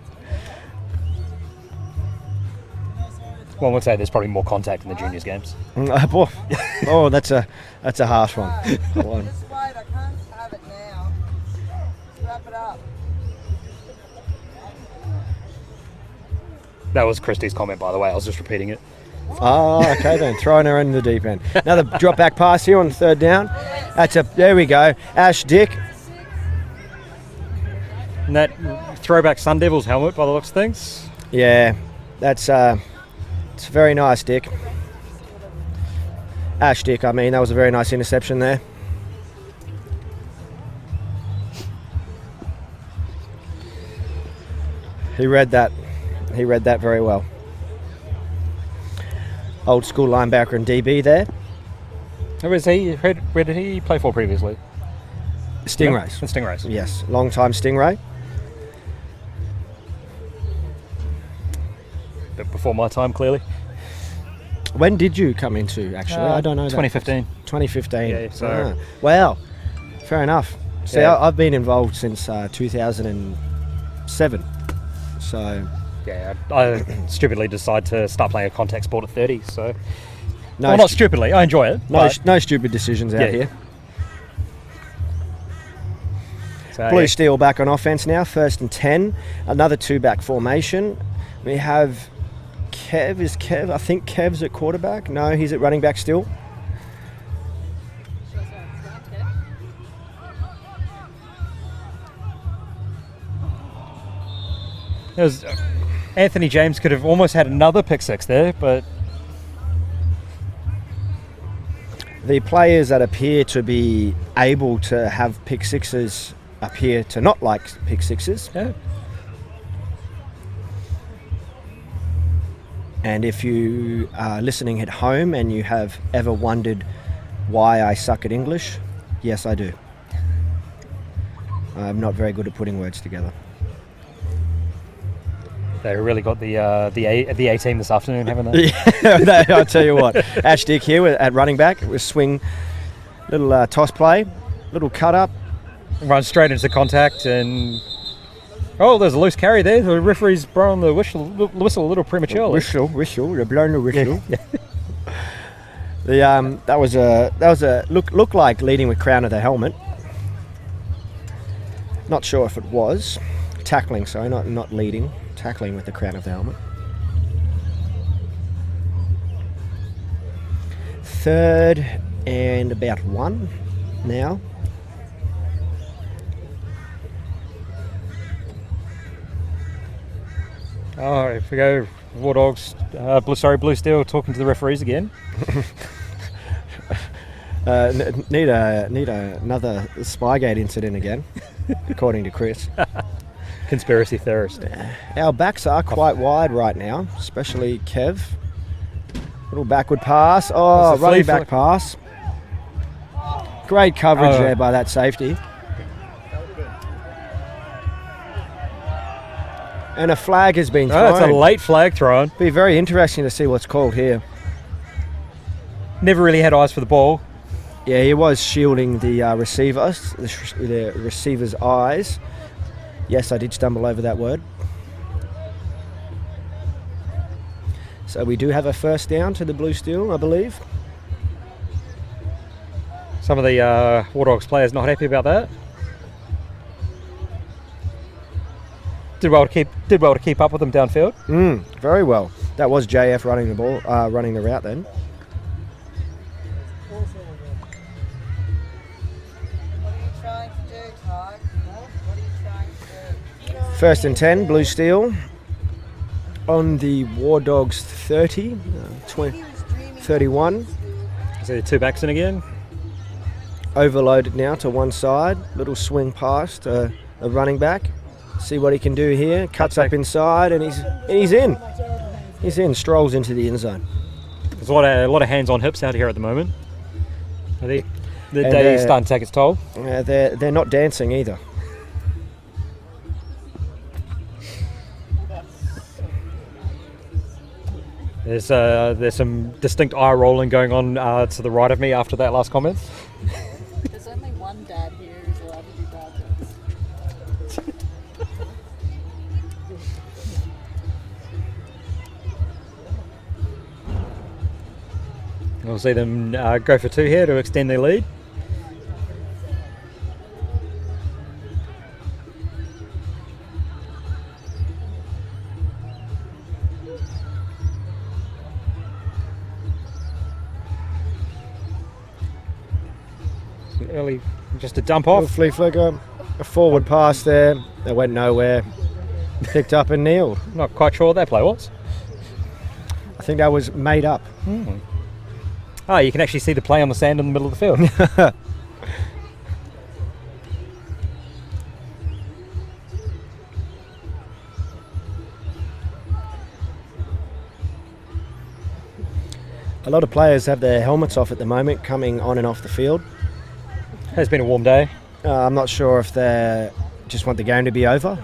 One would say there's probably more contact in the juniors games. Oh, that's a harsh one. That one. Just wait, I can't have it now. Wrap it up. That was Christie's comment, by the way. I was just repeating it. Oh, okay then. Throwing her in the deep end. Another drop back pass here on 3rd down. There we go. Ash Dick. And that throwback Sun Devils helmet, by the looks of things. Yeah, that's it's very nice, Dick. Ash Dick, I mean, that was a very nice interception there. He read that very well. Old school linebacker and DB there. Where is he? Where did he play for previously? Stingrays. The Stingrays. Yes, long time Stingray. But before my time, clearly. When did you come into, actually? I don't know. 2015. 2015. Yeah, so- Wow. Fair enough. See, Yeah. I've been involved since 2007. So, Yeah, I stupidly decided to start playing a contact sport at 30, so... no, well, not stupidly, I enjoy it. no stupid decisions out Yeah. here. So, Blue Steel back on offense now, 1st and 10. Another 2-back formation. We have Kev. I think Kev's at quarterback. No, he's at running back still. Anthony James could have almost had another pick six there, but The players that appear to be able to have pick sixes appear to not like pick sixes. Yeah. And if you are listening at home and you have ever wondered why I suck at English, yes, I do. I'm not very good at putting words together. They really got the A team this afternoon, haven't they? Yeah, I'll tell you what. Ash Dick here at running back with swing, little toss play, little cut up. Run straight into contact and... Oh, there's a loose carry there. The referee's blowing the whistle a little prematurely. Whistle, they're blowing the whistle. Yeah. That was a look like leading with crown of the helmet. Not sure if it was. Tackling, sorry, not leading. Tackling with the crown of the helmet. Third and about 1 now. Oh, if we go Wardogs, Bluesteel talking to the referees again. Need another Spygate incident again, according to Chris. Conspiracy theorist. Our backs are quite wide right now, especially Kev. Little backward pass. Oh, That's a running flea back pass. Great coverage Oh. there by that safety. And a flag has been thrown. Oh, it's a late flag thrown. Be very interesting to see what's called here. Never really had eyes for the ball. Yeah, he was shielding the receiver, the receiver's eyes. Yes, I did stumble over that word. So we do have a first down to the Bluesteel, I believe. Some of the Wardogs players not happy about that. Did well to keep up with them downfield. Very well. That was JF running the ball, running the route then. What are you trying to do, Todd? What are you trying to do? First and 10, Bluesteel on the Wardogs 30, 31. Is there 2 backs in again? Overloaded now to one side. Little swing pass to a running back. See what he can do here. Cuts up inside and he's in. He's in. Strolls into the end zone. There's a lot of hands on hips out here at the moment. I think the And, day is starting to take its toll. They're not dancing either. There's some distinct eye rolling going on to the right of me after that last comment. There's only one dad here who's allowed to do bad jokes. We'll see them go for 2 here to extend their lead. Early, just a dump Little off. flea flicker. A forward pass there. That went nowhere. Picked up and kneeled. Not quite sure what that play was. I think that was made up. Oh, you can actually see the play on the sand in the middle of the field. A lot of players have their helmets off at the moment, coming on and off the field. It's been a warm day. I'm not sure if they just want the game to be over.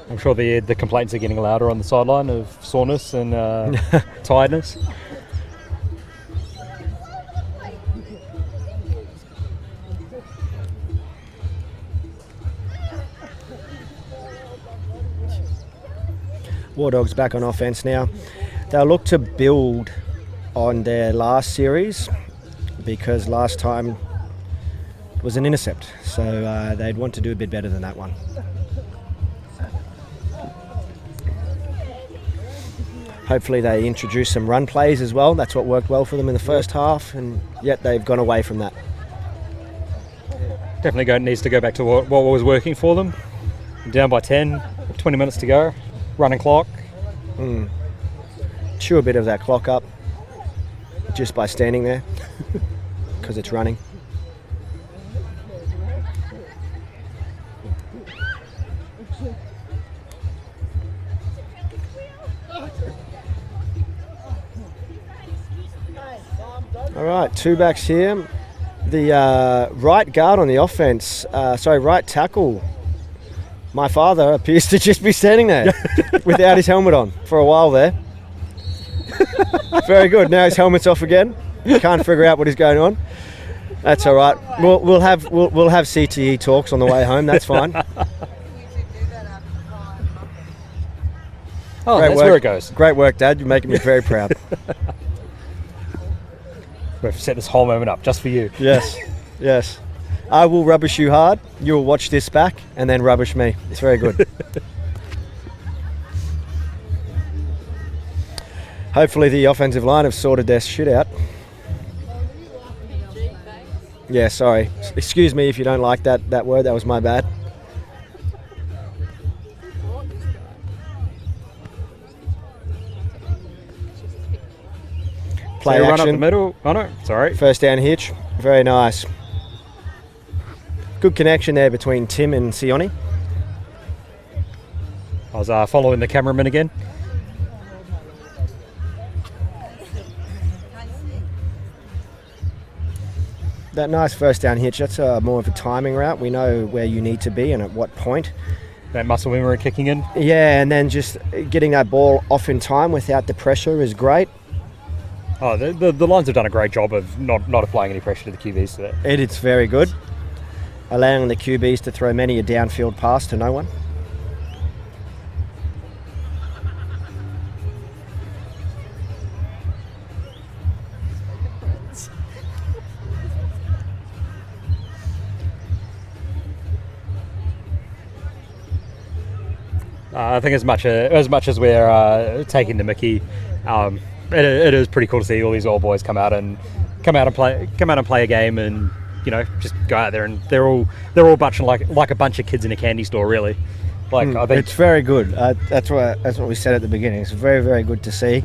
I'm sure the complaints are getting louder on the sideline of soreness and tiredness. Wardogs back on offense now. They'll look to build on their last series because last time it was an intercept, so they'd want to do a bit better than that one. Hopefully they introduce some run plays as well. That's what worked well for them in the first half, and yet they've gone away from that. definitely needs to go back to what was working for them. Down by 10, 20 minutes to go, running clock. Chew a bit of that clock up just by standing there because it's running. All right, 2 backs here. The right guard on the offense, right tackle, my father appears to just be standing there without his helmet on for a while there. Very good. Now his helmet's off again. Can't figure out what is going on. That's all right. We'll have CTE talks on the way home. That's fine. Oh, that's where it goes. Great work, Dad. You're making me very proud. We've set this whole moment up just for you. Yes. I will rubbish you hard. You will watch this back and then rubbish me. It's very good. Hopefully the offensive line have sorted their shit out. Yeah, sorry. Excuse me if you don't like that word. That was my bad. Play so action. Run up the middle. Oh no, sorry. First down hitch. Very nice. Good connection there between Tim and Sione. I was following the cameraman again. That nice first down hitch, that's more of a timing route. We know where you need to be and at what point. That muscle memory kicking in. Yeah, and then just getting that ball off in time without the pressure is great. Oh, the Lions have done a great job of not applying any pressure to the QBs today. It's very good. Allowing the QBs to throw many a downfield pass to no one. I think as much as we're taking the mickey, it is pretty cool to see all these old boys come out and play a game, and just go out there, and they're all bunching like a bunch of kids in a candy store, really. I think it's very good. That's what we said at the beginning. It's very, very good to see.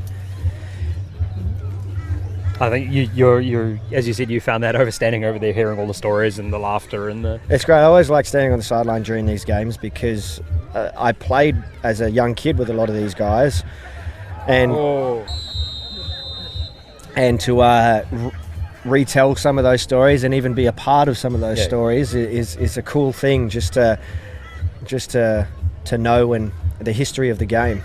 I think you're as you said, you found that standing over there, hearing all the stories and the laughter and the. It's great. I always like standing on the sideline during these games because I played as a young kid with a lot of these guys, and to retell some of those stories and even be a part of some of those stories is a cool thing. Just to know and the history of the game.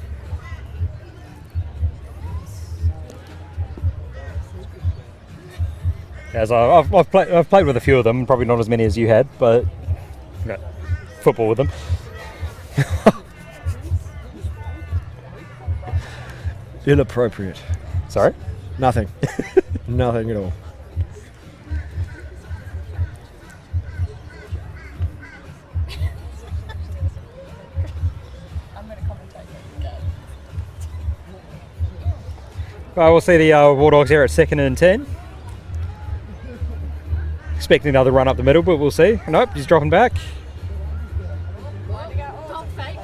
As I've played with a few of them, probably not as many as you had, but football with them. Inappropriate. Sorry? Nothing. Nothing at all. We'll see the Wardogs here at 2nd and 10. Expecting another run up the middle, but we'll see. Nope, he's dropping back.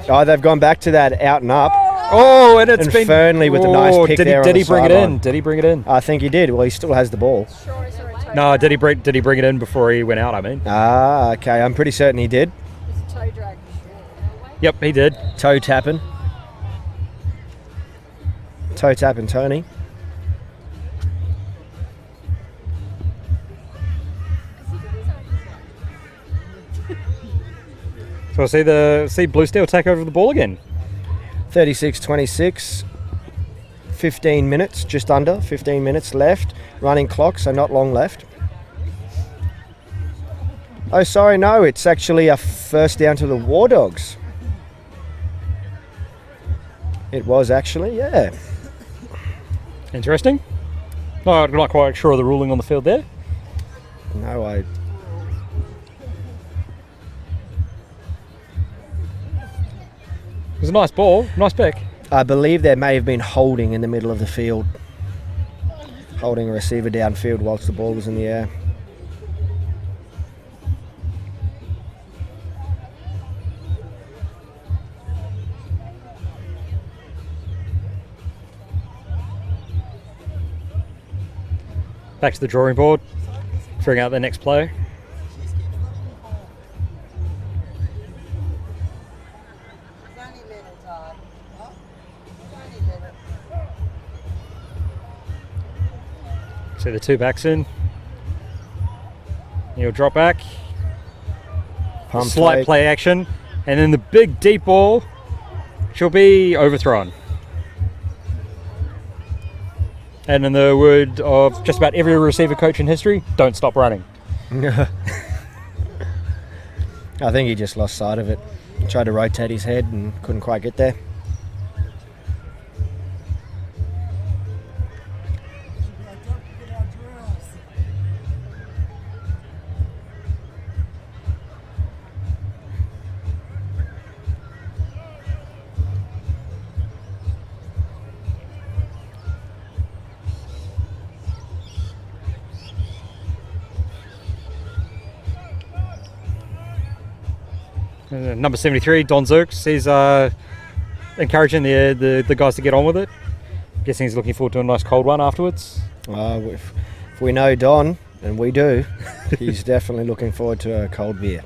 Oh, they've gone back to that out and up. Oh, and it's been Fernley with a nice pick there. Did he bring it in? Did he bring it in? I think he did. Well, he still has the ball. No, did he bring it in before he went out? I mean. Ah, okay. I'm pretty certain he did. Yep, he did. Toe tapping Tony. So we'll see Bluesteel take over the ball again. 36-26, 15 minutes, just under 15 minutes left. Running clock, so not long left. Oh, sorry, no, it's actually a first down to the Wardogs. It was actually, yeah. Interesting. No, I'm not quite sure of the ruling on the field there. No, It was a nice ball, nice pick. I believe there may have been holding in the middle of the field. Holding a receiver downfield whilst the ball was in the air. back to the drawing board, figuring out the next play. It's only little time. It's only little. See the two backs in. He'll drop back. Pump Slight fake. play action. And then the big deep ball shall be overthrown. And in the word of just about every receiver coach in history, don't stop running. I think he just lost sight of it. He tried to rotate his head and couldn't quite get there. Number 73, Don Zirks, he's encouraging the guys to get on with it. Guessing he's looking forward to a nice cold one afterwards. If we know Don, and we do, he's definitely looking forward to a cold beer.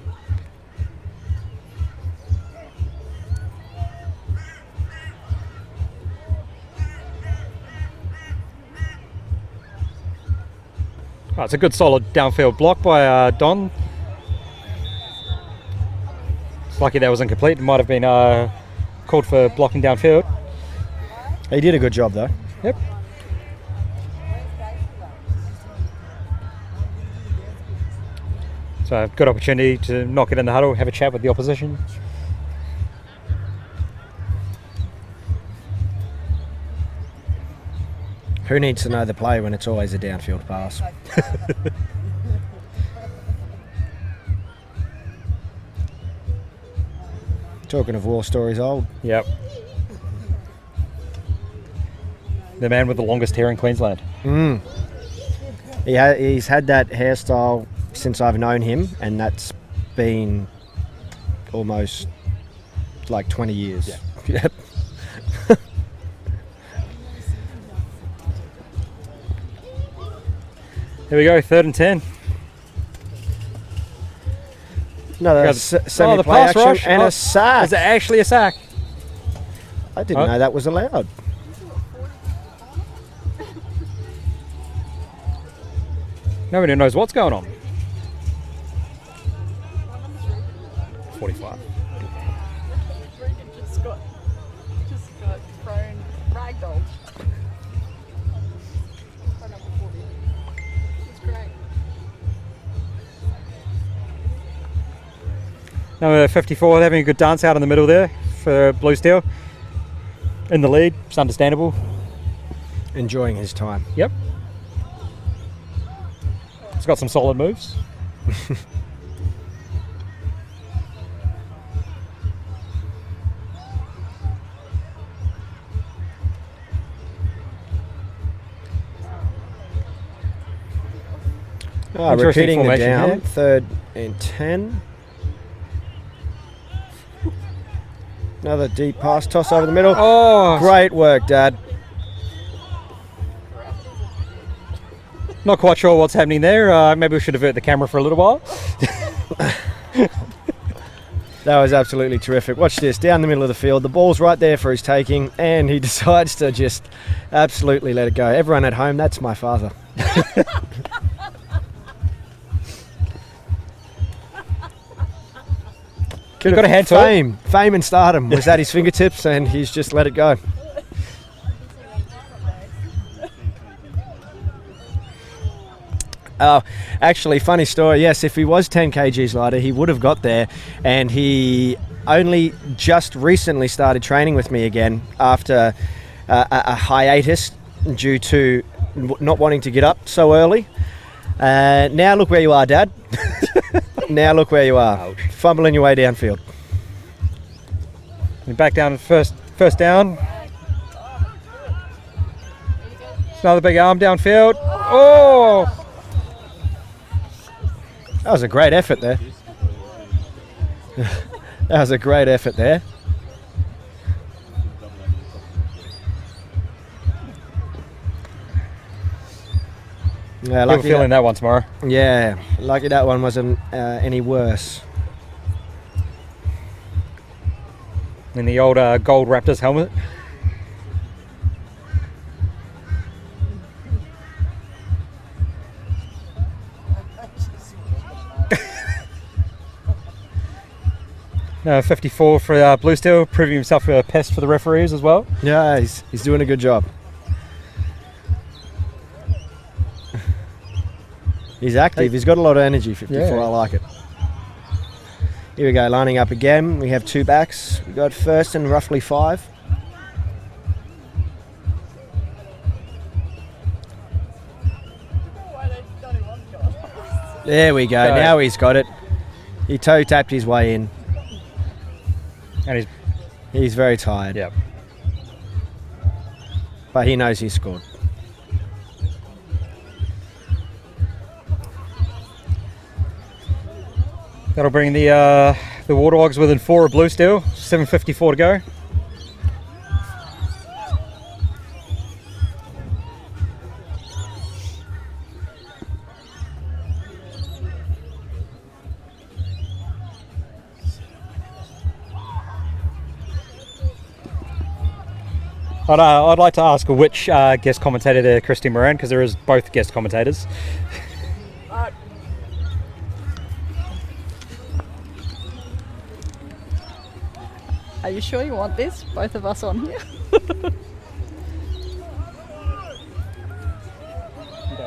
Oh, it's a good solid downfield block by Don. It's lucky that was incomplete. It might have been called for blocking downfield. He did a good job though. Yep. So good opportunity to knock it in the huddle, have a chat with the opposition. Who needs to know the play when it's always a downfield pass? Talking of war stories old. Yep. The man with the longest hair in Queensland. He's had that hairstyle since I've known him, and that's been almost like 20 years. Yeah. Yep. Here we go, 3rd and 10. Another the semi-play pass action rush. and Oh, a sack. Is it actually a sack? I didn't know that was allowed. Nobody knows what's going on. 45. Just got thrown ragdoll. It's great. Number 54 having a good dance out in the middle there for Bluesteel. In the lead, it's understandable. Enjoying his time. Yep. It's got some solid moves. Interesting Repeating the formation down. here. 3rd and 10. Another deep pass, toss over the middle. Oh, Great work, Dad. not quite sure what's happening there. Maybe we should avert the camera for a little while. That was absolutely terrific. Watch this, down the middle of the field. The ball's right there for his taking, and he decides to just absolutely let it go. Everyone at home, that's my father. Could got a hand to it. Fame and stardom was at his fingertips, and he's just let it go. Actually, funny story. Yes, if he was 10 kgs lighter, he would have got there, and he only just recently started training with me again after a hiatus due to not wanting to get up so early. Now look where you are, Dad. Now look where you are. Ouch. Fumbling your way downfield. And back down, first down. It's another big arm downfield. Oh! That was a great effort there. That was a great effort there. Yeah, You'll lucky be feeling that one tomorrow. Yeah, lucky that one wasn't any worse. In the old gold Raptors helmet. No, 54 for Bluesteel, proving himself a pest for the referees as well. Yeah, he's doing a good job. He's active. He's got a lot of energy. 54. Yeah. I like it. Here we go, lining up again. We have 2 backs. We got first and roughly 5. There we go. Now he's got it. He toe tapped his way in. And He's very tired. Yep. But he knows he scored. That'll bring the Wardogs within 4 of Bluesteel. 7:54 to go. I'd like to ask which guest commentator there, Christy Moran, because there is both guest commentators. Are you sure you want this? Both of us on here? You don't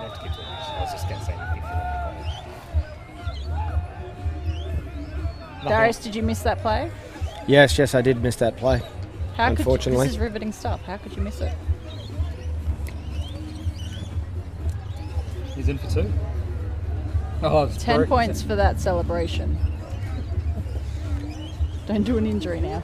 have to keep doing this. I was just going to say Darius, did you miss that play? Yes, I did miss that play. How Unfortunately. Could you, this is riveting stuff. How could you miss it? He's in for 2. Oh, 10 points for that celebration. Don't do an injury now.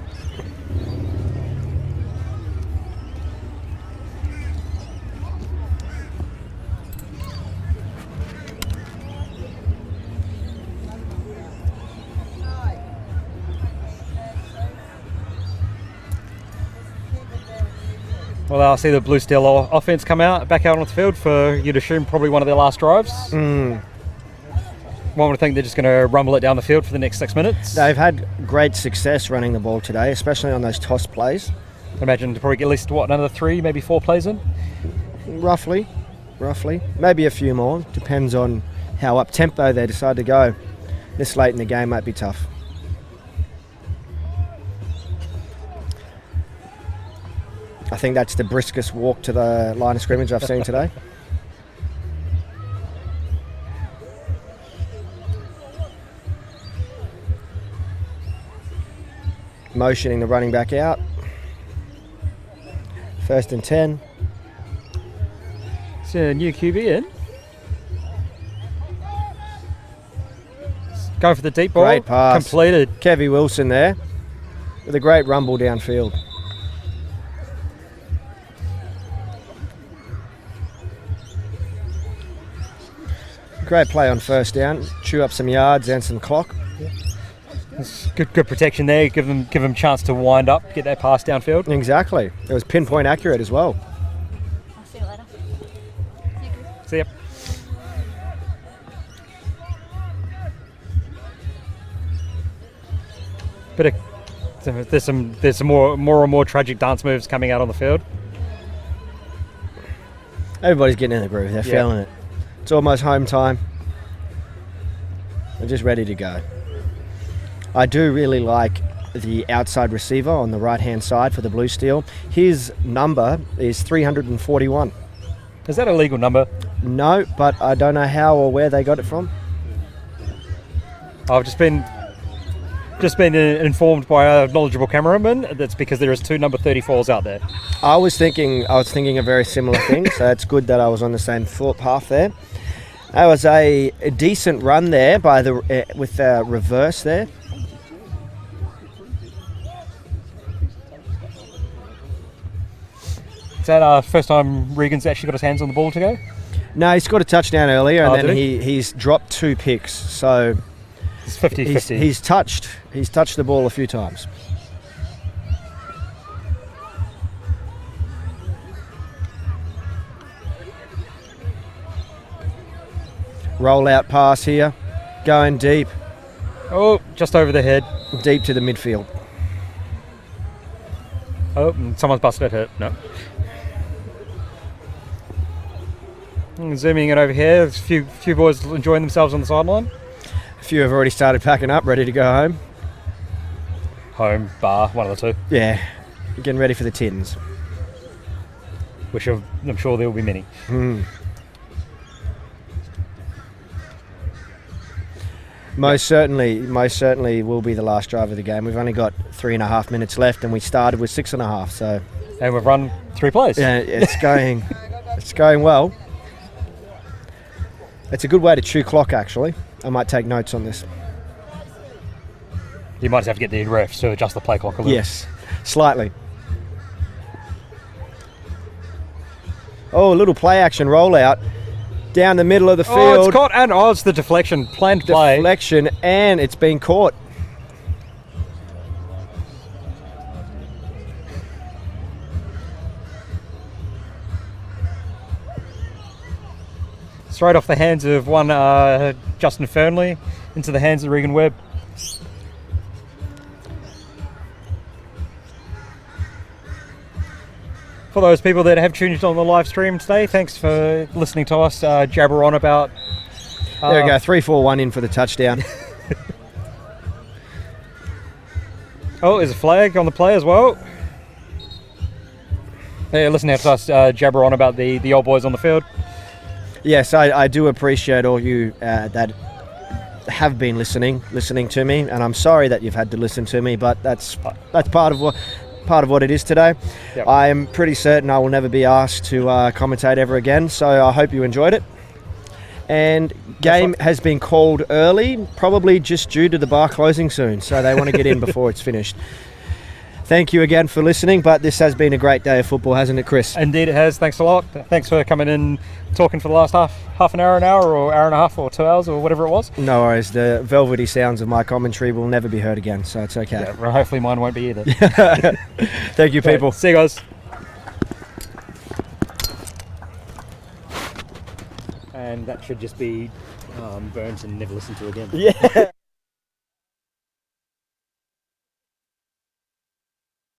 Well, I'll see the Bluesteel offense come back out on the field for, you'd assume, probably one of their last drives. One would think they're just going to rumble it down the field for the next 6 minutes. They've had great success running the ball today, especially on those toss plays. I imagine to probably get at least, another 3, maybe 4 plays in? Roughly. Maybe a few more. Depends on how up-tempo they decide to go. This late in the game might be tough. I think that's the briskest walk to the line of scrimmage I've seen today. Motioning the running back out. 1st and 10. It's a new QB in. Going for the deep ball. Great pass. Completed. Kevy Wilson there with a great rumble downfield. Great play on 1st down. Chew up some yards and some clock. It's good protection there. Give them a chance to wind up, get that pass downfield. Exactly. It was pinpoint accurate as well. I'll see you later. See ya. There's some more and more tragic dance moves coming out on the field. Everybody's getting in the groove. They're feeling it. It's almost home time. They're just ready to go. I do really like the outside receiver on the right-hand side for the Bluesteel. His number is 341. Is that a legal number? No, but I don't know how or where they got it from. I've just been informed by a knowledgeable cameraman that's because there is 2 number 34s out there. I was thinking a very similar thing, so it's good that I was on the same thought path there. That was a decent run there by with the reverse there. Is that first time Regan's actually got his hands on the ball today? No, he scored a touchdown earlier, and then did he's dropped 2 picks. So it's 50-50. He's touched the ball a few times. Roll out pass here. Going deep. Oh, just over the head. Deep to the midfield. Oh, and someone's busted it. No. Zooming in over here. There's a few boys enjoying themselves on the sideline. A few have already started packing up, ready to go home. Home, bar, one of the two. Yeah, getting ready for the tins. Which I'm sure there will be many. Most certainly will be the last drive of the game. We've only got 3.5 minutes left, and we started with 6.5. So, and we've run 3 plays. Yeah, it's going well. It's a good way to chew clock, actually. I might take notes on this. You might just have to get the refs to adjust the play clock a little. Yes, slightly. Oh, a little play action rollout down the middle of the field. Oh, it's caught, and it's the deflection. Planned play. Deflection, and it's been caught. Straight off the hands of one Justin Fernley into the hands of Regan Webb. For those people that have tuned in on the live stream today, thanks for listening to us jabber on about... There we go, 3-4-1 in for the touchdown. Oh, there's a flag on the play as well. Yeah, listen to us jabber on about the old boys on the field. Yes, I do appreciate all you that have been listening to me, and I'm sorry that you've had to listen to me, but that's part of what it is today. Yep. I am pretty certain I will never be asked to commentate ever again, so I hope you enjoyed it. And game has been called early, probably just due to the bar closing soon, so they want to get in before it's finished. Thank you again for listening, but this has been a great day of football, hasn't it, Chris? Indeed it has. Thanks a lot. Thanks for coming in, talking for the last half an hour, or hour and a half, or 2 hours, or whatever it was. No worries. The velvety sounds of my commentary will never be heard again, so it's okay. Yeah, well, hopefully mine won't be either. Thank you, people. See you guys. And that should just be burnt and never listened to again. Yeah.